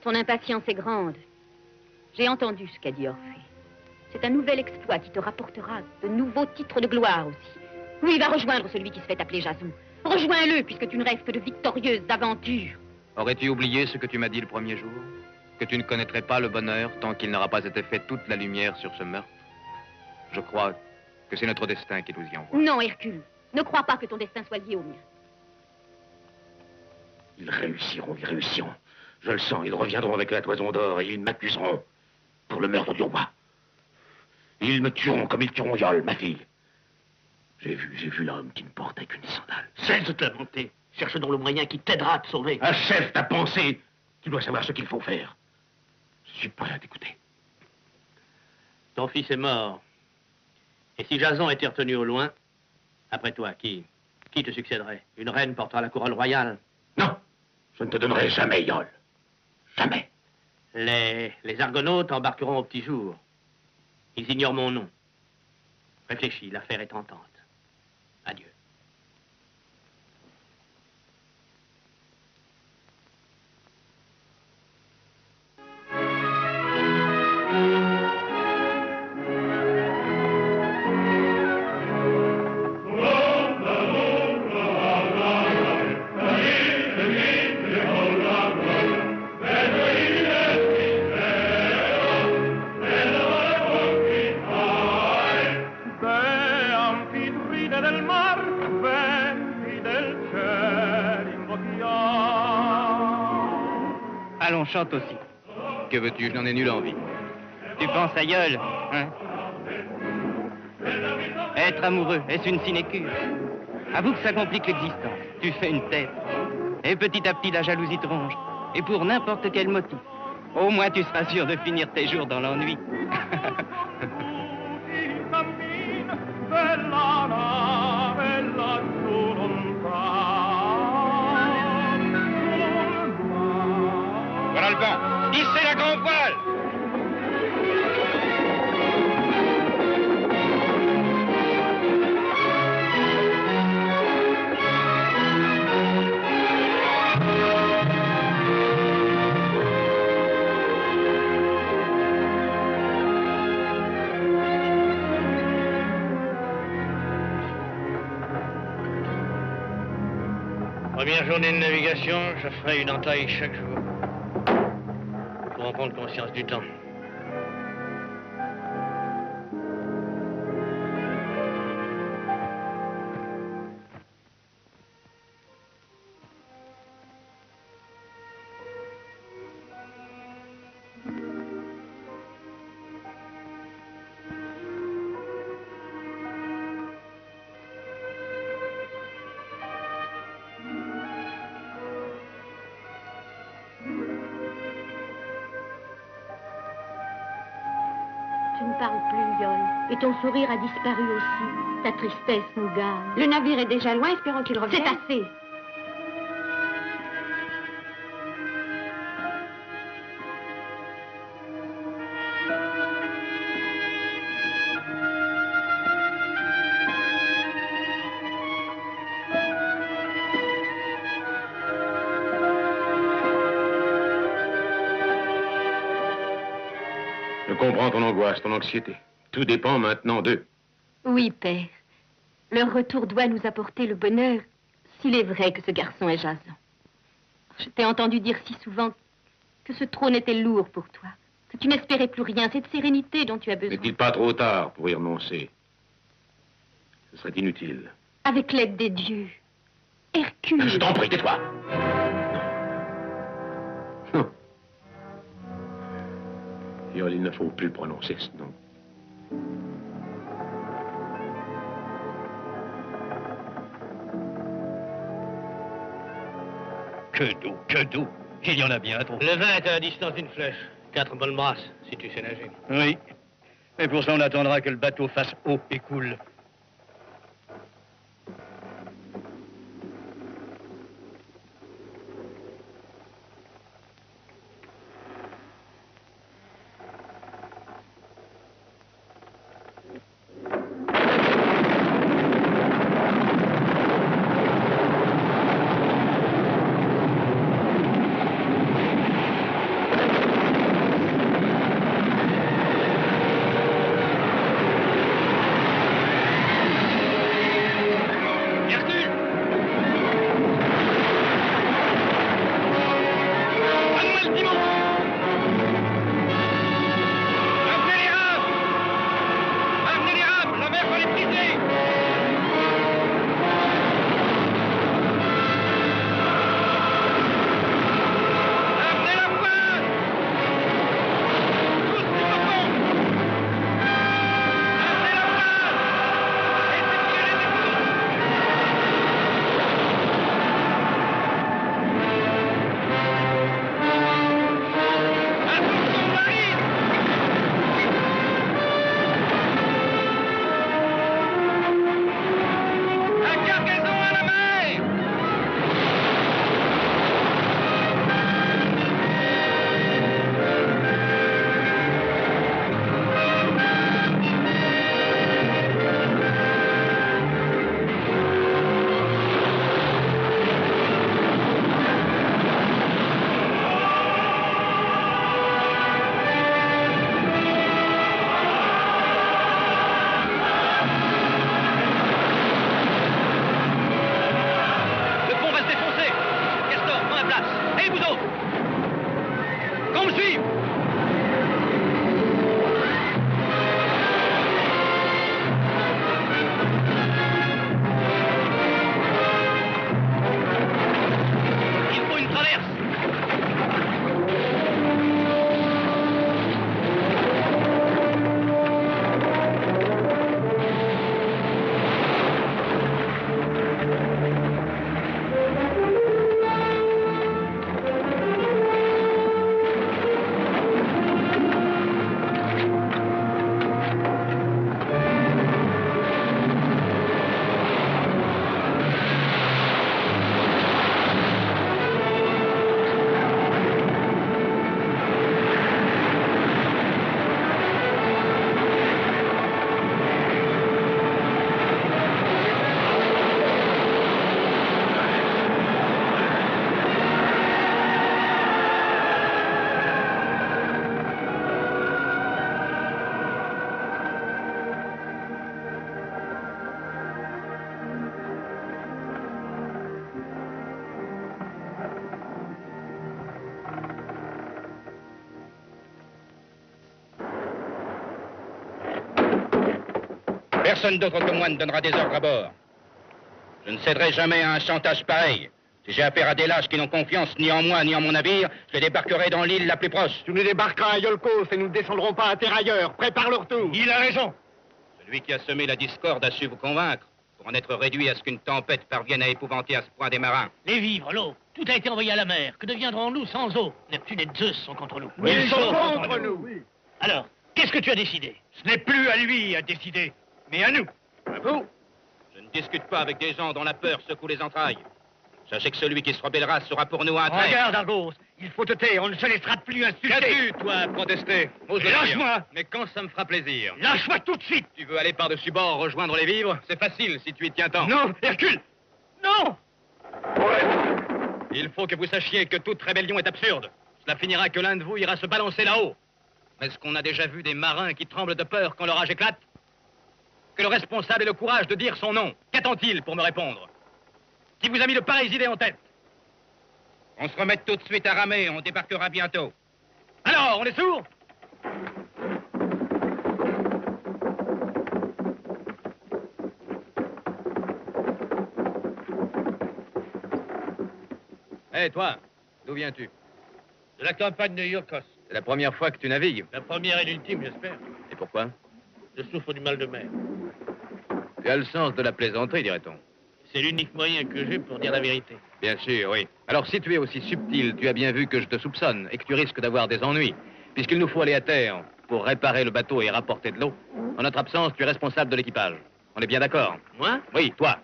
Ton impatience est grande. J'ai entendu ce qu'a dit Orphée. C'est un nouvel exploit qui te rapportera de nouveaux titres de gloire aussi. Oui, va rejoindre celui qui se fait appeler Jason. Rejoins-le, puisque tu ne rêves que de victorieuses aventures. Aurais-tu oublié ce que tu m'as dit le premier jour? Que tu ne connaîtrais pas le bonheur tant qu'il n'aura pas été fait toute la lumière sur ce meurtre? Je crois que c'est notre destin qui nous y envoie. Non, Hercule. Ne crois pas que ton destin soit lié au mien. Ils réussiront. Je le sens, ils reviendront avec la Toison d'Or et ils m'accuseront pour le meurtre du roi. Ils me tueront comme ils tueront Iol, ma fille. J'ai vu l'homme qui ne portait qu'une sandale. Cesse de te lamenter. Cherche donc le moyen qui t'aidera à te sauver. Achève ta pensée. Tu dois savoir ce qu'il faut faire. Je suis prêt à t'écouter. Ton fils est mort. Et si Jason était retenu au loin, après toi, qui te succéderait? Une reine portera la couronne royale? Non, je ne te donnerai jamais, Iol. Jamais. Les Argonautes embarqueront au petit jour. Ils ignorent mon nom. Réfléchis, l'affaire est tentante. Adieu. Allons, chante aussi. Que veux-tu? Je n'en ai nulle envie. Tu penses à Iol, hein? Être amoureux, est-ce une sinécure? Avoue que ça complique l'existence. Tu fais une tête. Et petit à petit, la jalousie te ronge. Et pour n'importe quel motif. Au moins, tu seras sûr de finir tes jours dans l'ennui. Première journée de navigation, je ferai une entaille chaque jour. Pour en prendre conscience du temps. Tu ne parles plus, Yol. Et ton sourire a disparu aussi. Ta tristesse nous gagne. Le navire est déjà loin, espérons qu'il revienne. C'est assez. Je comprends ton angoisse, ton anxiété. Tout dépend maintenant d'eux. Oui, père. Leur retour doit nous apporter le bonheur, s'il est vrai que ce garçon est Jason. Je t'ai entendu dire si souvent que ce trône était lourd pour toi, que tu n'espérais plus rien, cette sérénité dont tu as besoin. N'est-il pas trop tard pour y renoncer? Ce serait inutile. Avec l'aide des dieux, Hercule... Je t'en prie, tais-toi. Non. Yol, il ne faut plus prononcer ce nom. Que d'eau. Il y en a bien trop. Le vin est à la distance d'une flèche. 4 bonnes brasses, si tu sais nager. Oui. Mais pour ça, on attendra que le bateau fasse eau et coule. Personne d'autre que moi ne donnera des ordres à bord. Je ne céderai jamais à un chantage pareil. Si j'ai affaire à des lâches qui n'ont confiance ni en moi ni en mon navire, je les débarquerai dans l'île la plus proche. Tu nous débarqueras à Yolkos et nous ne descendrons pas à terre ailleurs. Prépare le retour. Il a raison. Celui qui a semé la discorde a su vous convaincre pour en être réduit à ce qu'une tempête parvienne à épouvanter à ce point des marins. Les vivres, l'eau, tout a été envoyé à la mer. Que deviendrons-nous sans eau? Neptune et Zeus sont contre nous. Oui, ils sont contre nous. Oui. Alors, qu'est-ce que tu as décidé? Ce n'est plus à lui à décider, mais à nous. À vous. Je ne discute pas avec des gens dont la peur secoue les entrailles. Sachez que celui qui se rebellera sera pour nous un traître. Regarde, Argos, il faut te taire, on ne se laissera plus insulter. Qu'as-tu, toi, à protester? Lâche-moi. Mais quand ça me fera plaisir. Lâche-moi tout de suite. Tu veux aller par-dessus bord rejoindre les vivres? C'est facile si tu y tiens tant. Non, Hercule. Non. Il faut que vous sachiez que toute rébellion est absurde. Cela finira que l'un de vous ira se balancer là-haut. Mais est-ce qu'on a déjà vu des marins qui tremblent de peur quand l'orage éclate? Que le responsable ait le courage de dire son nom. Qu'attend-il pour me répondre? Qui vous a mis de pareilles idées en tête? On se remet tout de suite à ramer, on débarquera bientôt. Alors, on est sourds? Hé, toi, d'où viens-tu? De la campagne de Iolkos. C'est la première fois que tu navigues. La première et l'ultime, j'espère. Et pourquoi? Je souffre du mal de mer. Tu as le sens de la plaisanterie, dirait-on. C'est l'unique moyen que j'ai pour dire la vérité. Bien sûr, oui. Alors, si tu es aussi subtil, tu as bien vu que je te soupçonne et que tu risques d'avoir des ennuis. Puisqu'il nous faut aller à terre pour réparer le bateau et rapporter de l'eau. En notre absence, tu es responsable de l'équipage. On est bien d'accord? Moi? Oui, toi.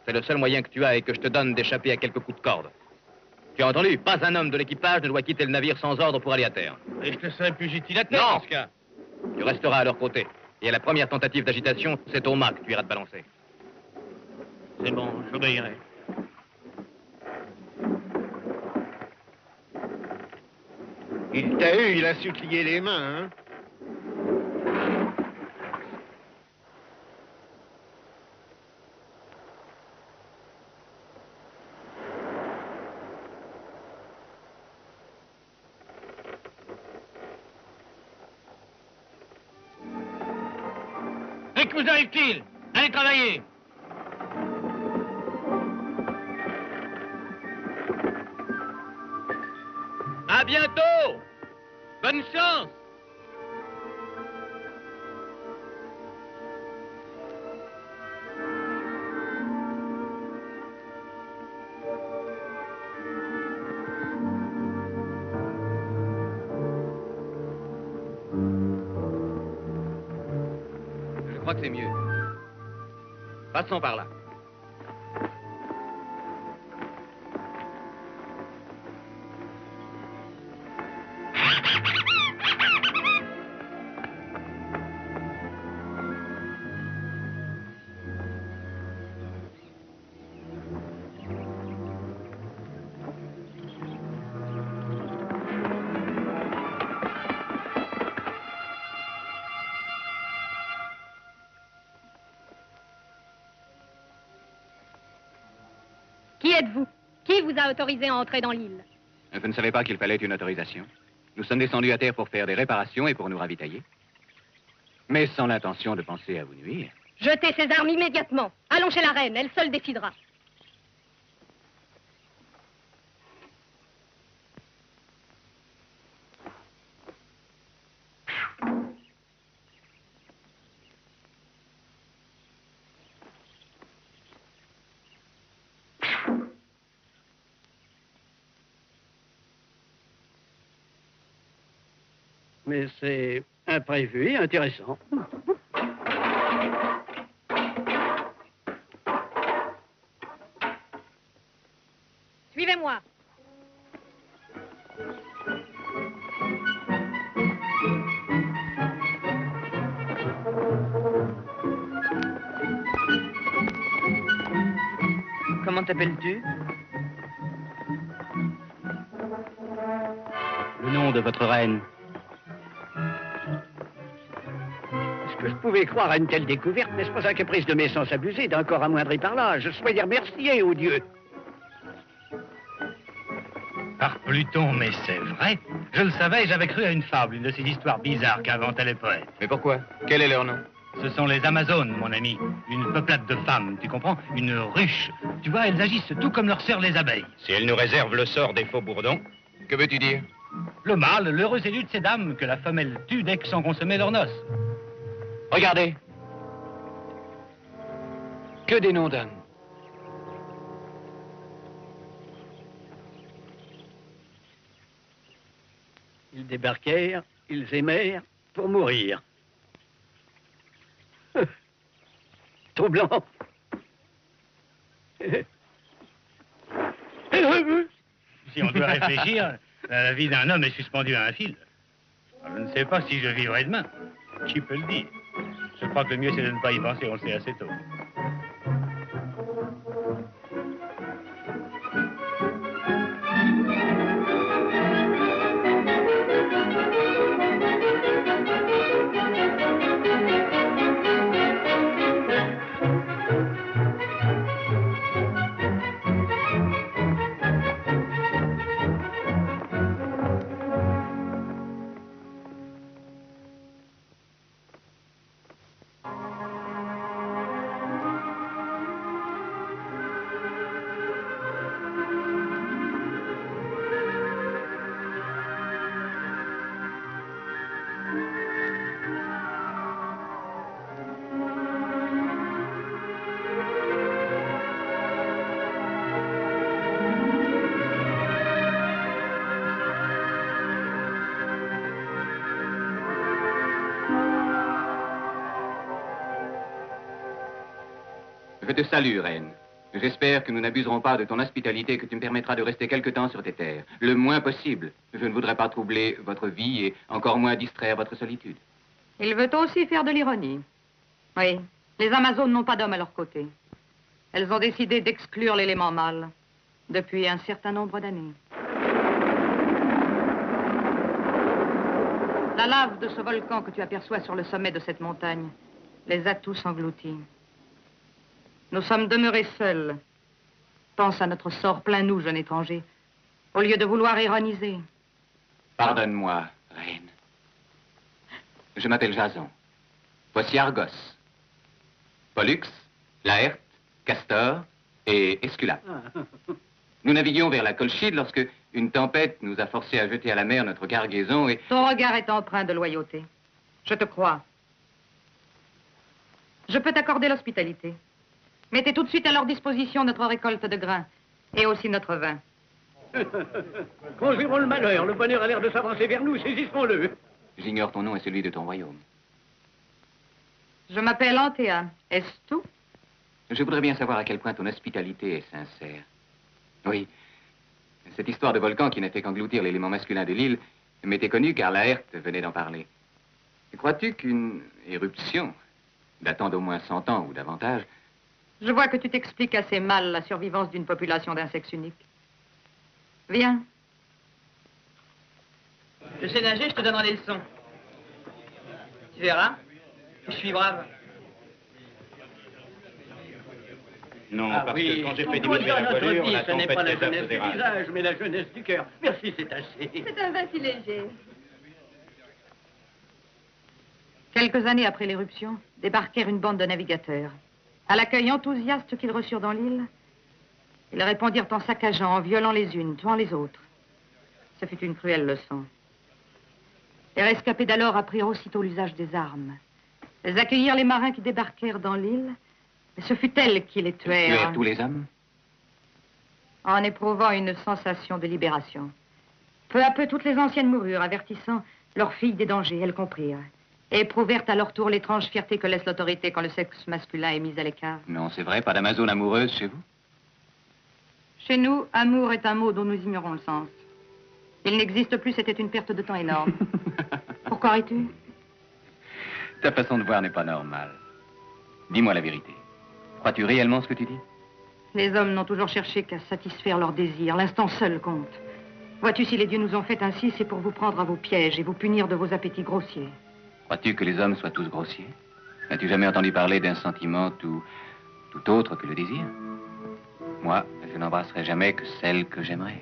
C'est le seul moyen que tu as et que je te donne d'échapper à quelques coups de corde. Tu as entendu? Pas un homme de l'équipage ne doit quitter le navire sans ordre pour aller à terre. Et je te serai plus utile à terre, non, dans ce cas. Tu resteras à leur côté. Et à la première tentative d'agitation, c'est au mât que tu iras te balancer. C'est bon, j'obéirai. Il t'a eu, il a su plier les mains, hein? Et que vous arrive-t-il? Allez travailler! À bientôt! Bonne chance! Je crois que c'est mieux. Passons par là. Qui êtes-vous? Qui vous a autorisé à entrer dans l'île? Je ne savais pas qu'il fallait une autorisation. Nous sommes descendus à terre pour faire des réparations et pour nous ravitailler. Mais sans l'intention de penser à vous nuire. Jetez ces armes immédiatement. Allons chez la reine, elle seule décidera. Mais c'est imprévu et intéressant. Suivez-moi. Comment t'appelles-tu? Le nom de votre reine. Est-ce que je pouvais croire à une telle découverte? N'est-ce pas un caprice de mes sens abusés, d'un corps amoindri par l'âge? Soyez remerciés, ô Dieu. Par Pluton, mais c'est vrai. Je le savais, j'avais cru à une fable, une de ces histoires bizarres qu'inventaient les poètes. Mais pourquoi? Quel est leur nom? Ce sont les Amazones, mon ami. Une peuplade de femmes, tu comprends? Une ruche. Tu vois, elles agissent tout comme leurs sœurs les abeilles. Si elles nous réservent le sort des faux bourdons. Que veux-tu dire? Le mâle, l'heureux élu de ces dames que la femelle tue dès que sont consommées leurs noces. Regardez. Que des noms d'âmes. Ils débarquèrent, ils aimèrent pour mourir. Tout blanc. Si on doit réfléchir, la vie d'un homme est suspendue à un fil. Je ne sais pas si je vivrai demain. Qui peut le dire? Je crois que le mieux, c'est de ne pas y penser, on le sait assez tôt. Je te salue, reine. J'espère que nous n'abuserons pas de ton hospitalité et que tu me permettras de rester quelque temps sur tes terres. Le moins possible. Je ne voudrais pas troubler votre vie et encore moins distraire votre solitude. Il veut aussi faire de l'ironie. Oui, les Amazones n'ont pas d'hommes à leur côté. Elles ont décidé d'exclure l'élément mâle depuis un certain nombre d'années. La lave de ce volcan que tu aperçois sur le sommet de cette montagne les a tous engloutis. Nous sommes demeurés seuls. Pense à notre sort plein nous, jeune étranger, au lieu de vouloir ironiser. Pardonne-moi, reine. Je m'appelle Jason. Voici Argos. Pollux, Laerte, Castor et Esculape. Nous naviguions vers la Colchide lorsque une tempête nous a forcés à jeter à la mer notre cargaison et... Ton regard est empreint de loyauté. Je te crois. Je peux t'accorder l'hospitalité. Mettez tout de suite à leur disposition notre récolte de grains et aussi notre vin. Conjurons le malheur, le bonheur a l'air de s'avancer vers nous, saisissons-le. J'ignore ton nom et celui de ton royaume. Je m'appelle Antea. Est-ce tout? Je voudrais bien savoir à quel point ton hospitalité est sincère. Oui, cette histoire de volcan qui n'a fait qu'engloutir l'élément masculin de l'île m'était connue car Laerte venait d'en parler. Crois-tu qu'une éruption, datant d'au moins 100 ans ou davantage... Je vois que tu t'expliques assez mal la survivance d'une population d'insectes uniques. Viens. Je sais nager, je te donnerai des leçons. Tu verras, je suis brave. Non, Ah parce oui, que quand j'ai fait on voit diminuer dans la notre voilure, vie, la ce n'est tempête pas la les a jeunesse du fait visage, mais la jeunesse du cœur. Merci, c'est assez. C'est un vin si léger. Quelques années après l'éruption, débarquèrent une bande de navigateurs. À l'accueil enthousiaste qu'ils reçurent dans l'île, ils répondirent en saccageant, en violant les unes, tuant les autres. Ce fut une cruelle leçon. Les rescapés d'alors apprirent aussitôt l'usage des armes. Elles accueillirent les marins qui débarquèrent dans l'île, mais ce fut elles qui les tuèrent. Tuèrent tous les hommes? En éprouvant une sensation de libération. Peu à peu, toutes les anciennes moururent, avertissant leurs filles des dangers. Elles comprirent. Et éprouvèrent à leur tour l'étrange fierté que laisse l'autorité quand le sexe masculin est mis à l'écart. Non, c'est vrai, pas d'Amazone amoureuse chez vous? Chez nous, amour est un mot dont nous ignorons le sens. Il n'existe plus, c'était une perte de temps énorme. Pourquoi ris-tu? Ta façon de voir n'est pas normale. Dis-moi la vérité. Crois-tu réellement ce que tu dis? Les hommes n'ont toujours cherché qu'à satisfaire leurs désirs. L'instant seul compte. Vois-tu, si les dieux nous ont fait ainsi, c'est pour vous prendre à vos pièges et vous punir de vos appétits grossiers. Crois-tu que les hommes soient tous grossiers? N'as-tu jamais entendu parler d'un sentiment tout autre que le désir? Moi, je n'embrasserai jamais que celle que j'aimerais.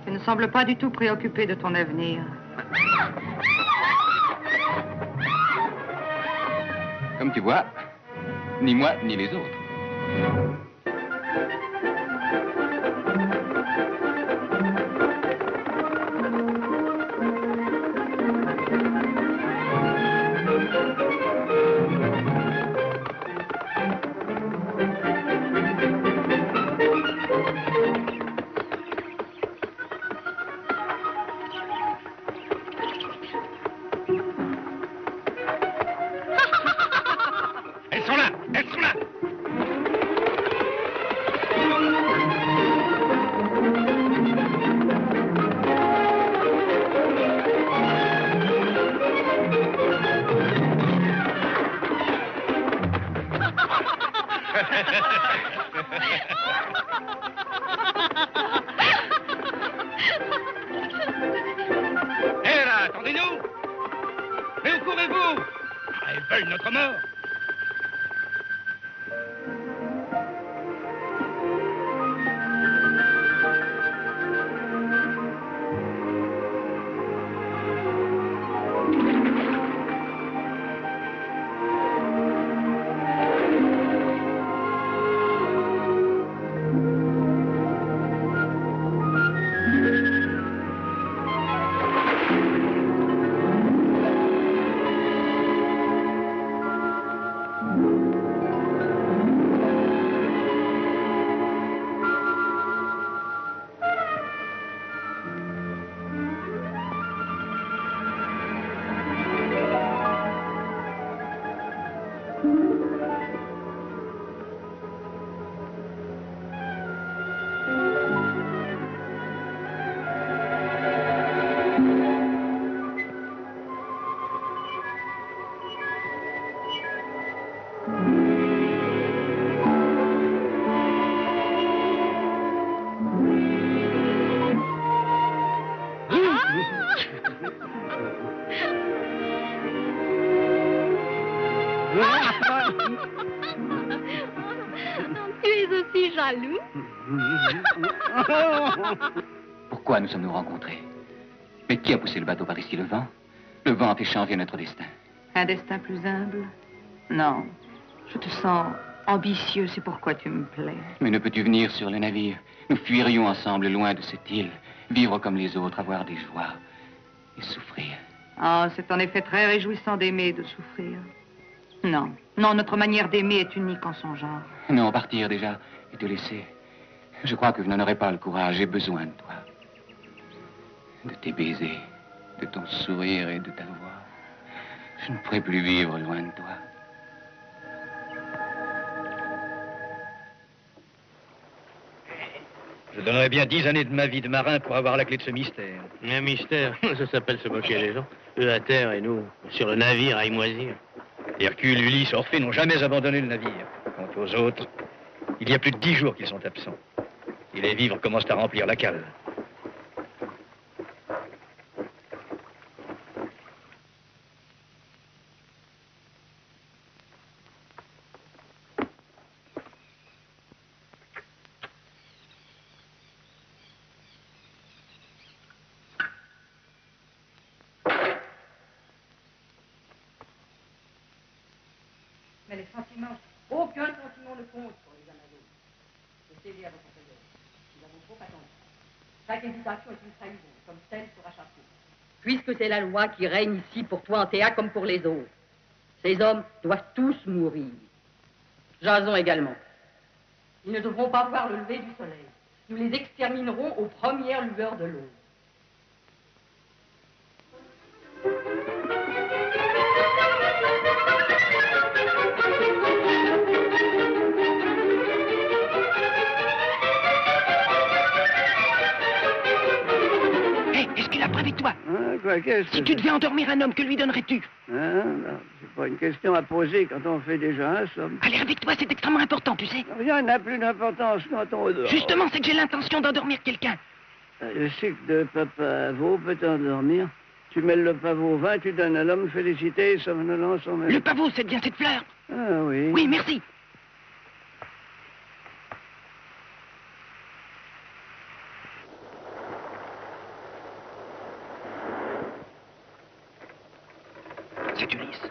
Tu ne sembles pas du tout préoccupé de ton avenir. Comme tu vois, ni moi ni les autres. Hé là, attendez-nous! Mais où courez-vous? Ah, ils veulent notre mort! Tu es aussi jaloux? Pourquoi nous sommes-nous rencontrés? Mais qui a poussé le bateau par ici? Le vent? Le vent a fait changer notre destin. Un destin plus humble? Non. Je te sens ambitieux, c'est pourquoi tu me plais. Mais ne peux-tu venir sur le navire? Nous fuirions ensemble loin de cette île, vivre comme les autres, avoir des joies et souffrir. Ah, c'est en effet très réjouissant d'aimer et de souffrir. Non, non, notre manière d'aimer est unique en son genre. Non, partir déjà et te laisser. Je crois que je n'en aurai pas le courage. J'ai besoin de toi. De tes baisers, de ton sourire et de ta voix. Je ne pourrai plus vivre loin de toi. Je donnerais bien 10 années de ma vie de marin pour avoir la clé de ce mystère. Un mystère, ça s'appelle se moquer des gens. Eux à terre et nous sur le navire à y moisir. Hercule, Ulysse, Orphée n'ont jamais abandonné le navire. Quant aux autres, il y a plus de 10 jours qu'ils sont absents. Et les vivres commencent à remplir la cale. Mais les sentiments, aucun sentiment ne compte pour les Amazones. Laissez-les à votre employeur. Nous avons trop attendu. Chaque hésitation est une trahison, comme celle sera chassée. Puisque c'est la loi qui règne ici pour toi, Antéa, comme pour les autres. Ces hommes doivent tous mourir. Jason également. Ils ne devront pas voir le lever du soleil. Nous les exterminerons aux premières lueurs de l'aube. Est-ce qu'il a pas avec toi? Hein, quoi, qu'est-ce Si que tu c'est? devais endormir un homme, que lui donnerais-tu? Hein, non, c'est pas une question à poser quand on fait déjà un somme. Allez, avec toi, c'est extrêmement important, tu sais. Rien n'a plus d'importance quand on dort. Justement, c'est que j'ai l'intention d'endormir quelqu'un. Le cycle de pavot peut t'endormir. Tu mêles le pavot au vin, tu donnes à l'homme félicité, somnolence en même. Le pavot, c'est bien cette fleur. Ah oui. Oui, merci. C'est Ulysse.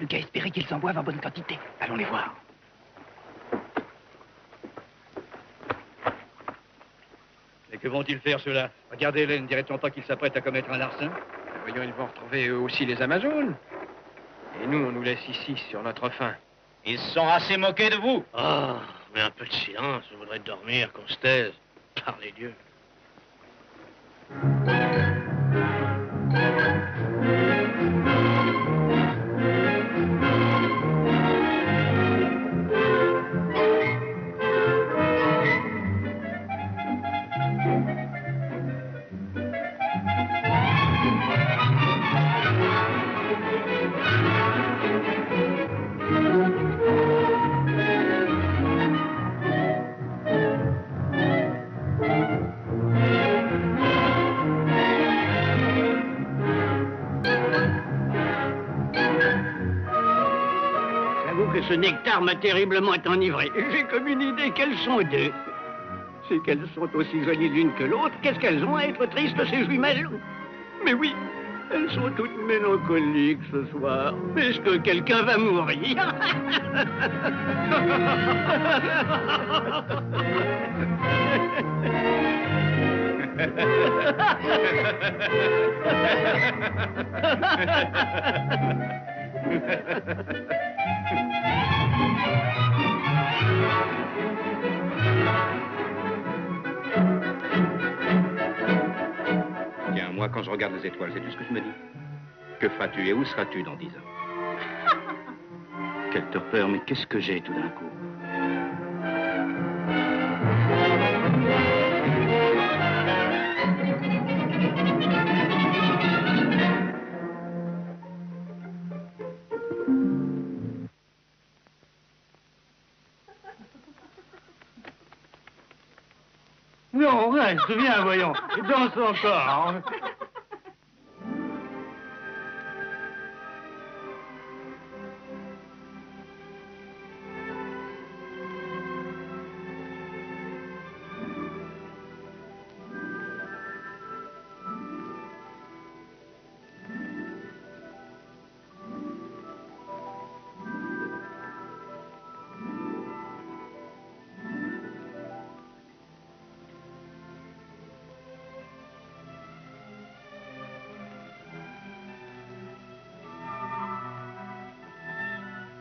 plus qu'à espérer qu'ils en boivent en bonne quantité. Allons les voir. Et que vont-ils faire, ceux-là? Regardez-les, ne dirait-on pas qu'ils s'apprêtent à commettre un larcin? Voyons, ils vont retrouver eux aussi les Amazones. Et nous, on nous laisse ici, sur notre faim. Ils se sont assez moqués de vous. Oh, mais un peu de silence, je voudrais dormir, qu'on se taise. Par les dieux. Ce nectar m'a terriblement enivré. J'ai comme une idée qu'elles sont deux. C'est qu'elles sont aussi jolies l'une que l'autre. Qu'est-ce qu'elles ont à être tristes, ces jumelles? Mais oui, elles sont toutes mélancoliques ce soir. Est-ce que quelqu'un va mourir? Tiens, moi, quand je regarde les étoiles, c'est tout ce que je me dis. Que feras-tu et où seras-tu dans 10 ans? Quelle torpeur, mais qu'est-ce que j'ai tout d'un coup? Non, reste, viens, voyons. Danse encore.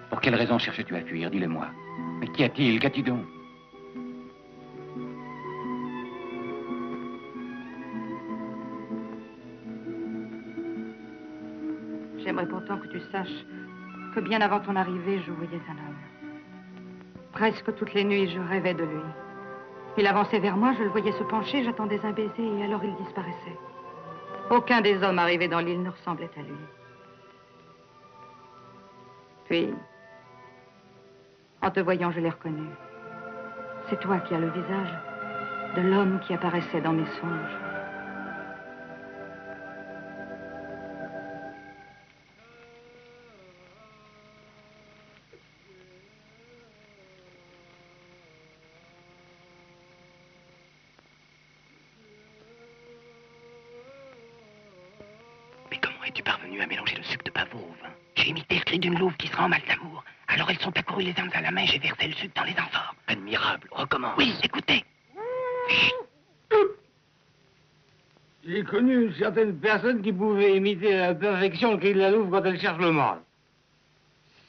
Pour quelle raison cherches-tu à fuir? Dis-le-moi. Mais qu'y a-t-il? Qu'as-tu donc? J'aimerais pourtant que tu saches que bien avant ton arrivée, je voyais un homme. Presque toutes les nuits, je rêvais de lui. Il avançait vers moi, je le voyais se pencher, j'attendais un baiser et alors il disparaissait. Aucun des hommes arrivés dans l'île ne ressemblait à lui. Puis, en te voyant, je l'ai reconnu. C'est toi qui as le visage de l'homme qui apparaissait dans mes songes. Mais comment es-tu parvenu à mélanger le sucre de pavot au vin? J'ai imité le cri d'une louve qui sera en mal d'amour. Alors elles sont accourues les armes à la main, j'ai versé le sucre dans les amphores. Admirable, recommence. Oui, écoutez. J'ai connu une certaine personne qui pouvait imiter à la perfection le cri de la louve quand elle cherche le mâle.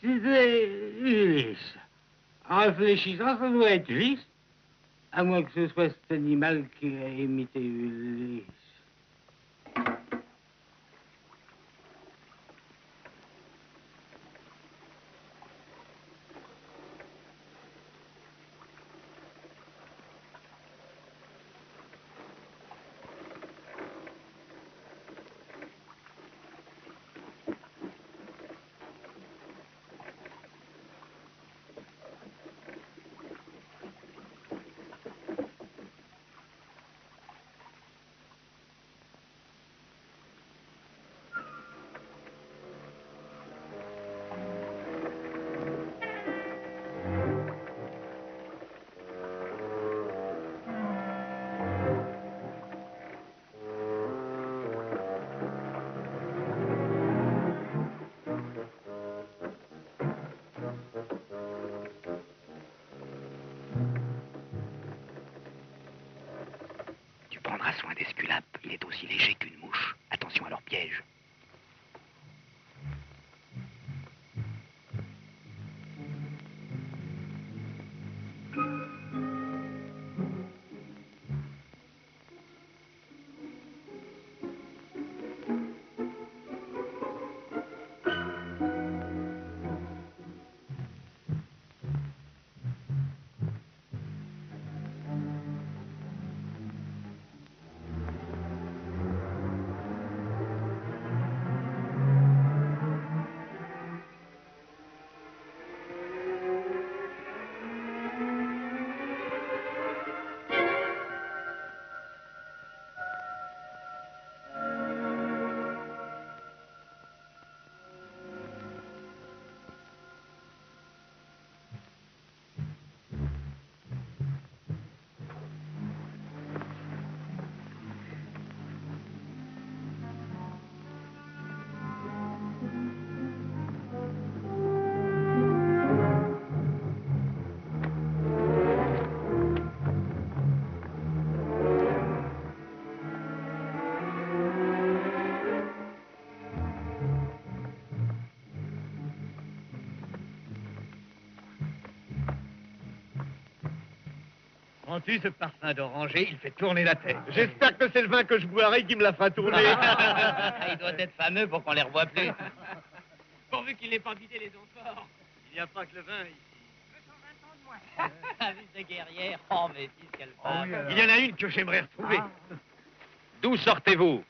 C'était Ulysse. En réfléchissant, ça doit être Ulysse. À moins que ce soit cet animal qui a imité Ulysse. est aussi léger qu'une mouche. Attention à leur piège. Sens-tu ce parfum d'oranger? Il fait tourner la tête. J'espère que c'est le vin que je boirai qui me la fera tourner. Il doit être fameux pour qu'on les revoie plus. Pourvu qu'il n'ait pas vidé les amphores. Il n'y a pas que le vin ici. 220 ans de moins. La vie de guerrière. Oh, mais fils, quelle femme. Il y en a une que j'aimerais retrouver. D'où sortez-vous?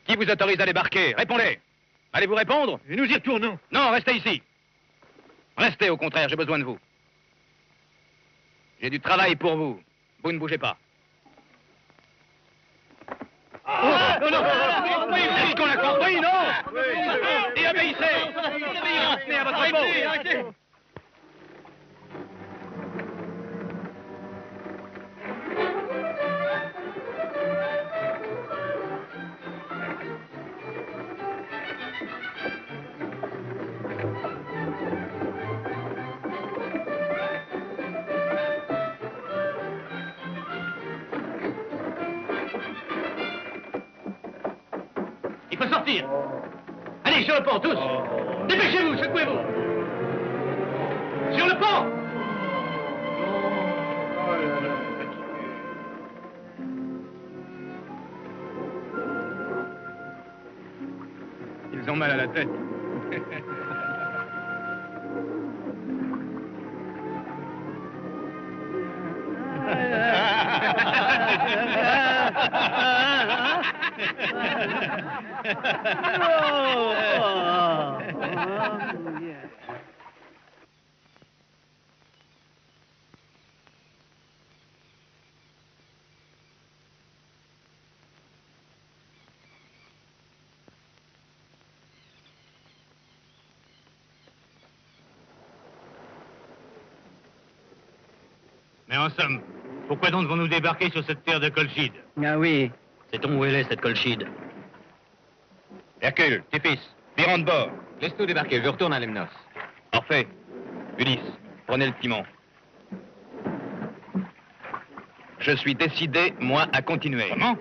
Qui vous autorise à débarquer? Répondez. Allez-vous répondre? Et nous y retournons. Non, restez ici. Restez, au contraire, j'ai besoin de vous. J'ai du travail pour vous. Vous ne bougez pas. Non, non, Est-ce qu'on a compris, non? Et obéissez. Tenez à votre repos. Il faut sortir. Allez, sur le pont, tous. Dépêchez-vous, secouez-vous. Sur le pont. Ils ont mal à la tête. Mais en somme, pourquoi donc devons-nous débarquer sur cette terre de Colchide? Ah oui. Sait-on où elle est, cette Colchide? Hercule, tes fils, virons de bord. Laisse-nous débarquer, je retourne à Lemnos. Parfait. Ulysse, prenez le timon. Je suis décidé, moi, à continuer. Comment?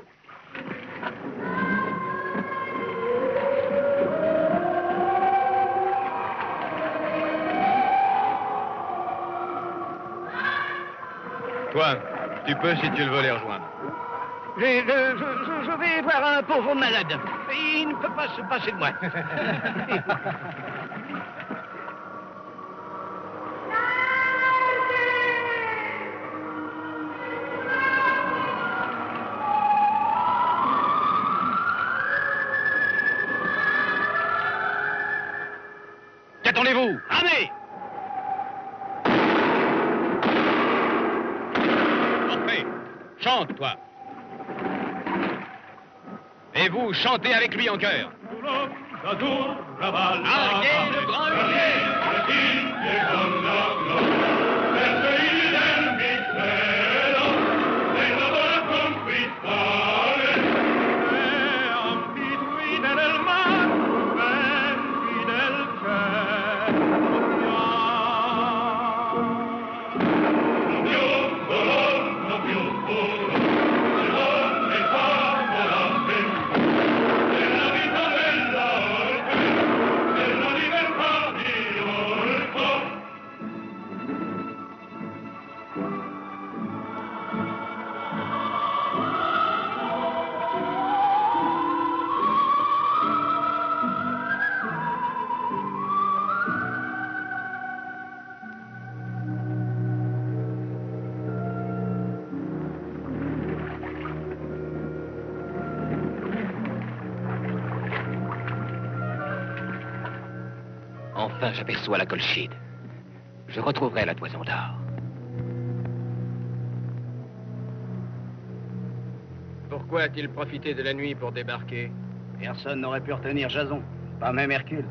Toi, tu peux si tu le veux les rejoindre. Je vais voir un pauvre malade. Il ne peut pas se passer de moi. Qu'attendez-vous? Armez! Parfait. Chante, toi. Et vous, chantez avec lui en chœur. Arguez le grand Enfin, j'aperçois la Colchide. Je retrouverai la toison d'or. Pourquoi a-t-il profité de la nuit pour débarquer? Personne n'aurait pu retenir Jason, pas même Hercule.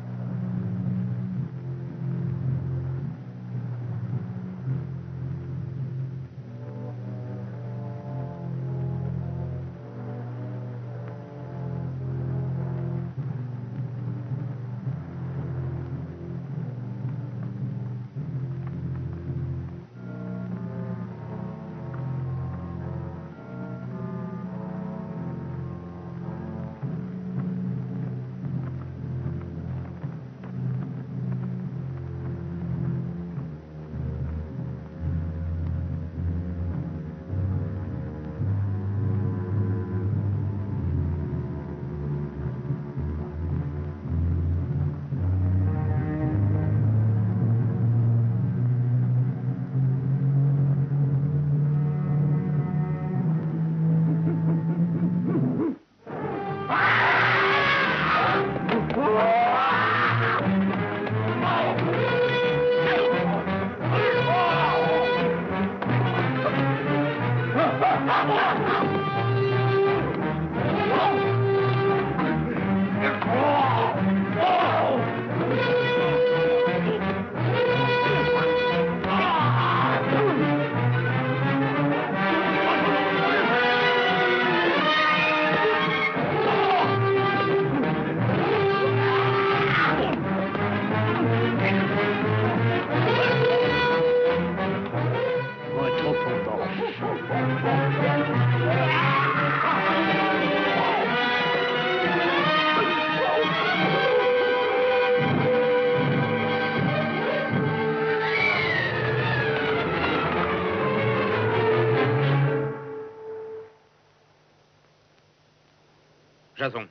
Jason.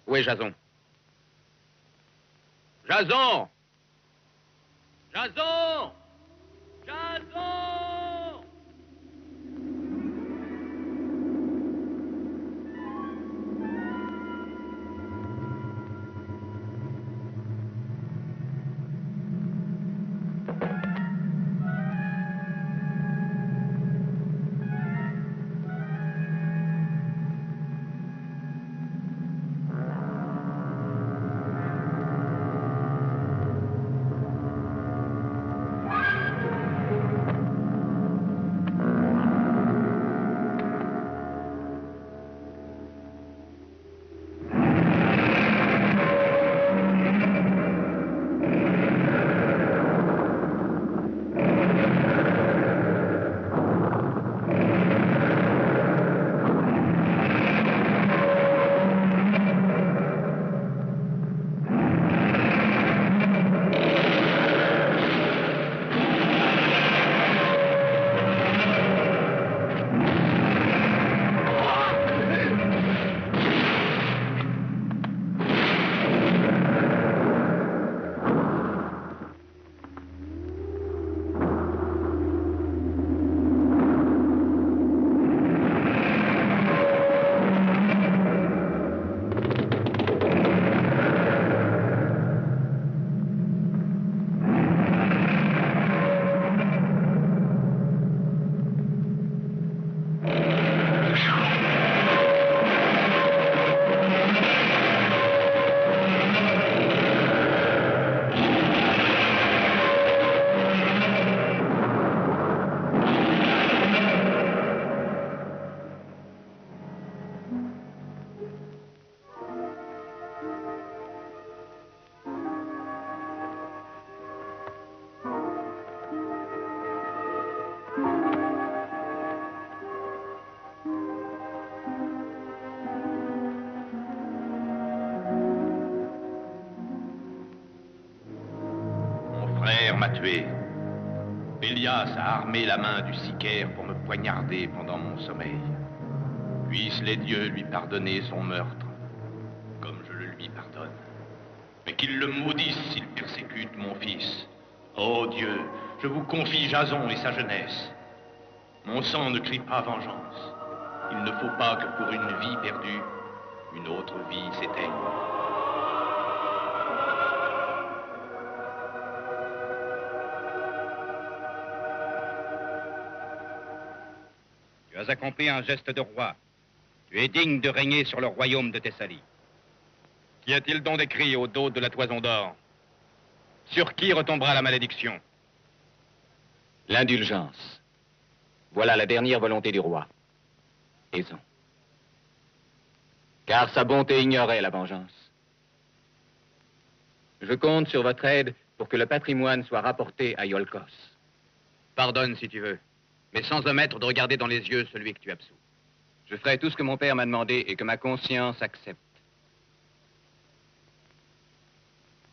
Où est Jason? Jason! Jason! Jason! M'a tué. Pélias a armé la main du Sicaire pour me poignarder pendant mon sommeil. Puissent les dieux lui pardonner son meurtre, comme je le lui pardonne. Mais qu'ils le maudissent s'il persécute mon fils. Ô Dieu, je vous confie Jason et sa jeunesse. Mon sang ne crie pas vengeance. Il ne faut pas que pour une vie perdue, une autre vie s'éteigne. as accompli un geste de roi. Tu es digne de régner sur le royaume de Thessalie. Qu'y a-t-il donc écrit au dos de la toison d'or? Sur qui retombera la malédiction? L'indulgence. Voilà la dernière volonté du roi. Aison. Car sa bonté ignorait la vengeance. Je compte sur votre aide pour que le patrimoine soit rapporté à Iolcos. Pardonne si tu veux, mais sans omettre de regarder dans les yeux celui que tu absous. Je ferai tout ce que mon père m'a demandé et que ma conscience accepte.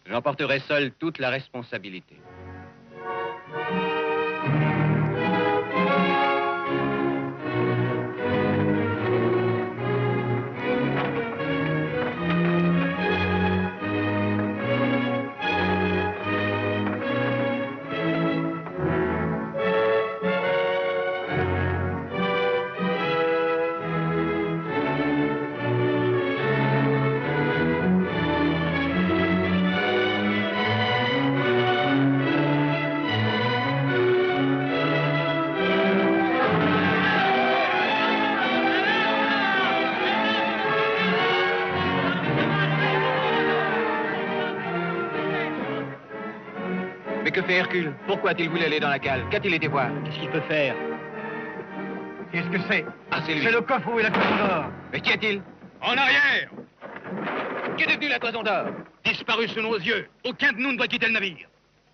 J'emporterai seul toute la responsabilité. Mais que fait Hercule? Pourquoi a-t-il voulu aller dans la cale? Qu'a-t-il été voir? Qu'est-ce qu'il peut faire? Qu'est-ce que c'est? Ah, c'est lui. C'est le coffre où est la toison d'or. Mais qu'y a-t-il? En arrière! Qu'est devenu la toison d'or? Disparu sous nos yeux. Aucun de nous ne doit quitter le navire.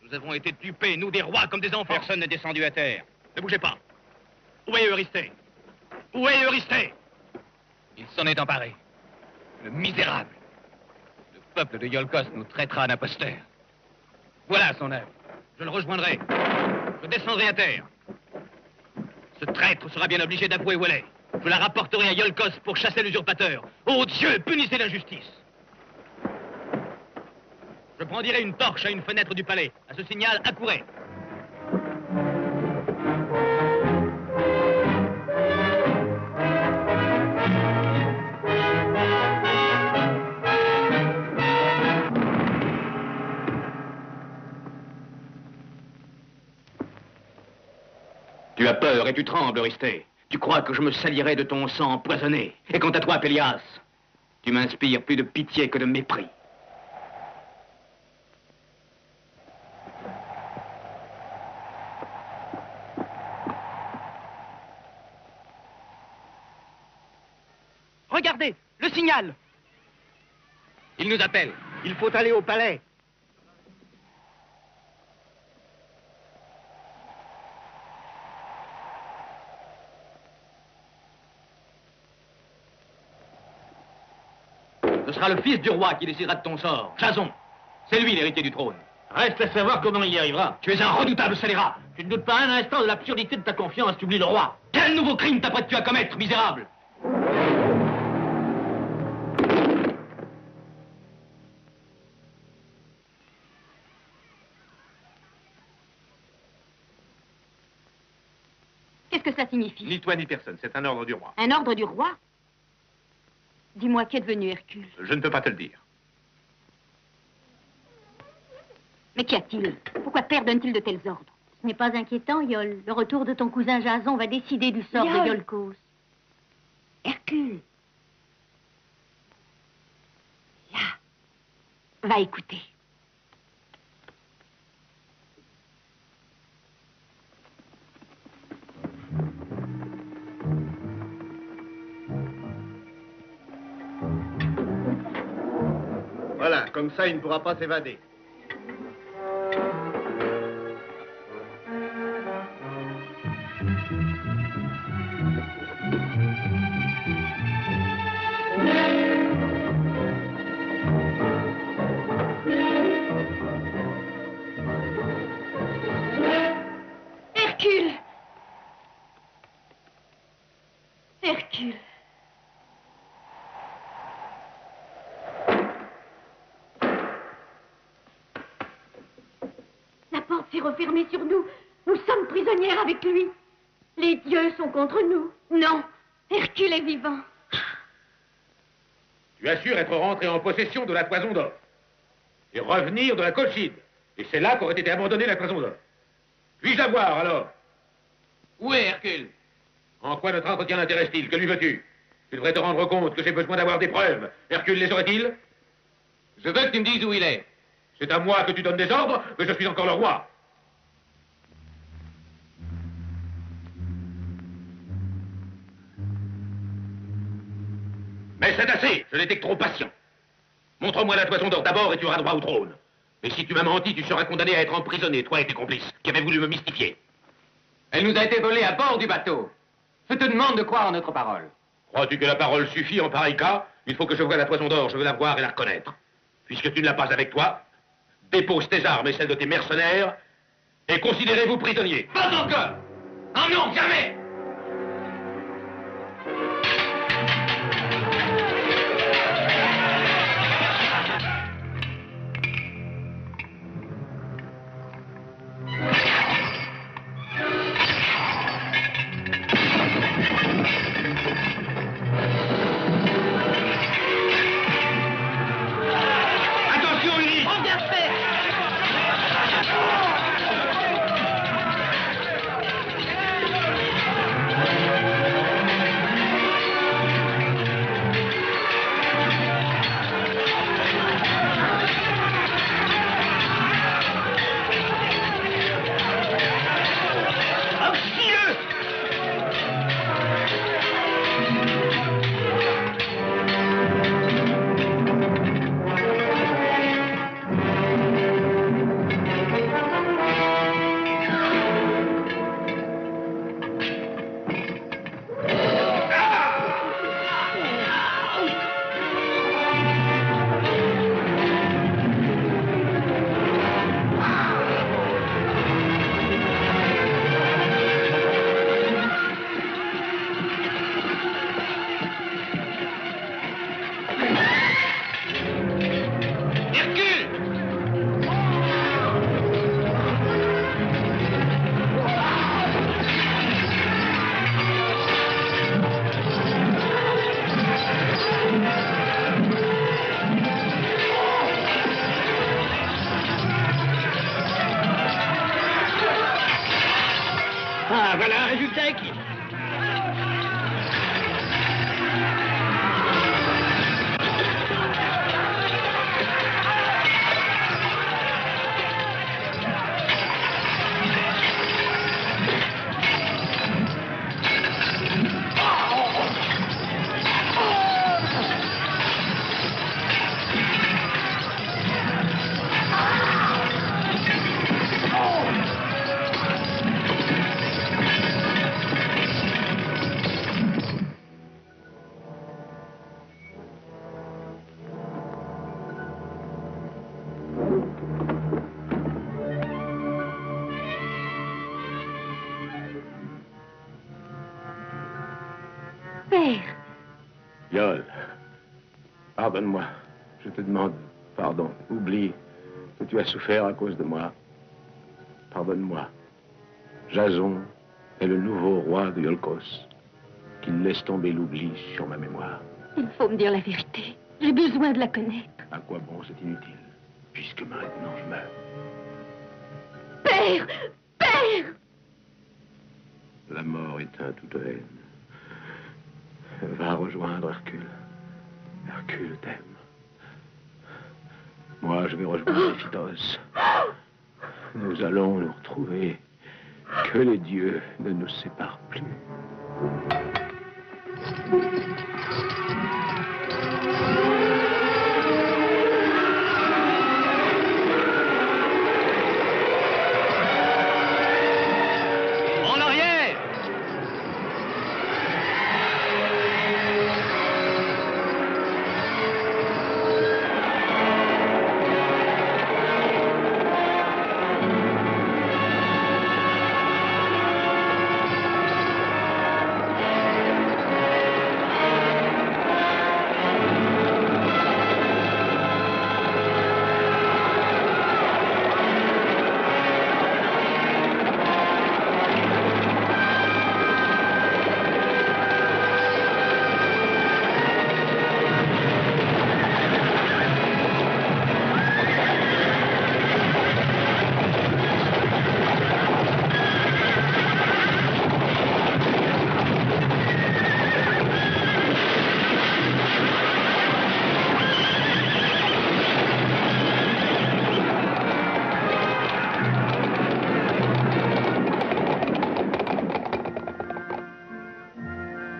Nous avons été dupés, nous des rois, comme des enfants. Personne n'est descendu à terre. Ne bougez pas. Où est Eurysthée? Où est Eurysthée? Il s'en est emparé. Le misérable. Le peuple de Iolcos nous traitera d'imposteurs. Voilà son œuvre. Je le rejoindrai. Je descendrai à terre. Ce traître sera bien obligé d'avouer où elle est. Je la rapporterai à Iolcos pour chasser l'usurpateur. Oh Dieu, punissez l'injustice. Je brandirai une torche à une fenêtre du palais. À ce signal, accourez. Tu as peur et tu trembles, Eurysthée. Tu crois que je me salirais de ton sang empoisonné. Et quant à toi, Pélias, tu m'inspires plus de pitié que de mépris. Regardez, le signal. Il nous appelle. Il faut aller au palais. Ce sera le fils du roi qui décidera de ton sort. Jason, c'est lui l'héritier du trône. Reste à savoir comment il y arrivera. Tu es un redoutable scélérat. Tu ne doutes pas un instant de l'absurdité de ta confiance, tu oublies le roi. Quel nouveau crime t'apprêtes-tu à commettre, misérable? Qu'est-ce que cela signifie? Ni toi ni personne, c'est un ordre du roi. Un ordre du roi? Dis-moi, qu'est devenu Hercule? Je ne peux pas te le dire. Mais qu'y a-t-il? Pourquoi père donne-t-il de tels ordres? Ce n'est pas inquiétant, Iol. Le retour de ton cousin Jason va décider du sort de Iolcos. Hercule. Là. Va écouter. Voilà, comme ça, il ne pourra pas s'évader. Hercule! Hercule! La porte s'est refermée sur nous. Nous sommes prisonnières avec lui. Les dieux sont contre nous. Non, Hercule est vivant. Tu assures être rentré en possession de la toison d'or et revenir de la Colchide. Et c'est là qu'aurait été abandonnée la toison d'or. Puis-je la voir, alors? Où est Hercule? En quoi notre entretien l'intéresse-t-il? Que lui veux-tu? Tu devrais te rendre compte que j'ai besoin d'avoir des preuves. Hercule les aurait-il? Je veux que tu me dises où il est. C'est à moi que tu donnes des ordres, mais je suis encore le roi. Mais c'est assez, je n'étais que trop patient. Montre-moi la toison d'or d'abord et tu auras droit au trône. Mais si tu m'as menti, tu seras condamné à être emprisonné, toi et tes complices, qui avaient voulu me mystifier. Elle nous a été volée à bord du bateau. Je te demande de croire en notre parole. Crois-tu que la parole suffit en pareil cas? Il faut que je voie la toison d'or, je veux la voir et la reconnaître. Puisque tu ne l'as pas avec toi, dépose tes armes et celles de tes mercenaires, et considérez-vous prisonniers. Pas encore! Oh non, jamais! Ah, voilà un résultat acquis. Yol, pardonne-moi. Je te demande pardon. Oublie que tu as souffert à cause de moi. Pardonne-moi. Jason est le nouveau roi de Iolcos. Qu'il laisse tomber l'oubli sur ma mémoire. Il faut me dire la vérité. J'ai besoin de la connaître. À quoi bon, c'est inutile, puisque maintenant je meurs. Père! Père! La mort éteint toute haine. Va rejoindre Hercule. Hercule t'aime. Moi, je vais rejoindre Éphitos. Nous allons nous retrouver. Que les dieux ne nous séparent plus.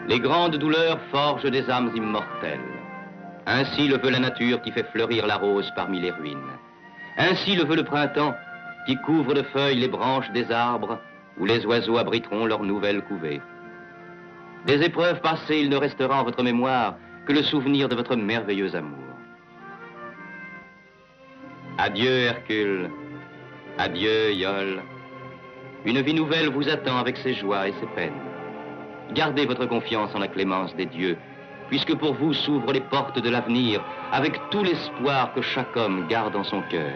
Les grandes douleurs forgent des âmes immortelles. Ainsi le veut la nature qui fait fleurir la rose parmi les ruines. Ainsi le veut le printemps qui couvre de feuilles les branches des arbres où les oiseaux abriteront leur nouvelle couvée. Des épreuves passées, il ne restera en votre mémoire que le souvenir de votre merveilleux amour. Adieu Hercule, adieu Iole. Une vie nouvelle vous attend avec ses joies et ses peines. Gardez votre confiance en la clémence des dieux, puisque pour vous s'ouvrent les portes de l'avenir avec tout l'espoir que chaque homme garde en son cœur.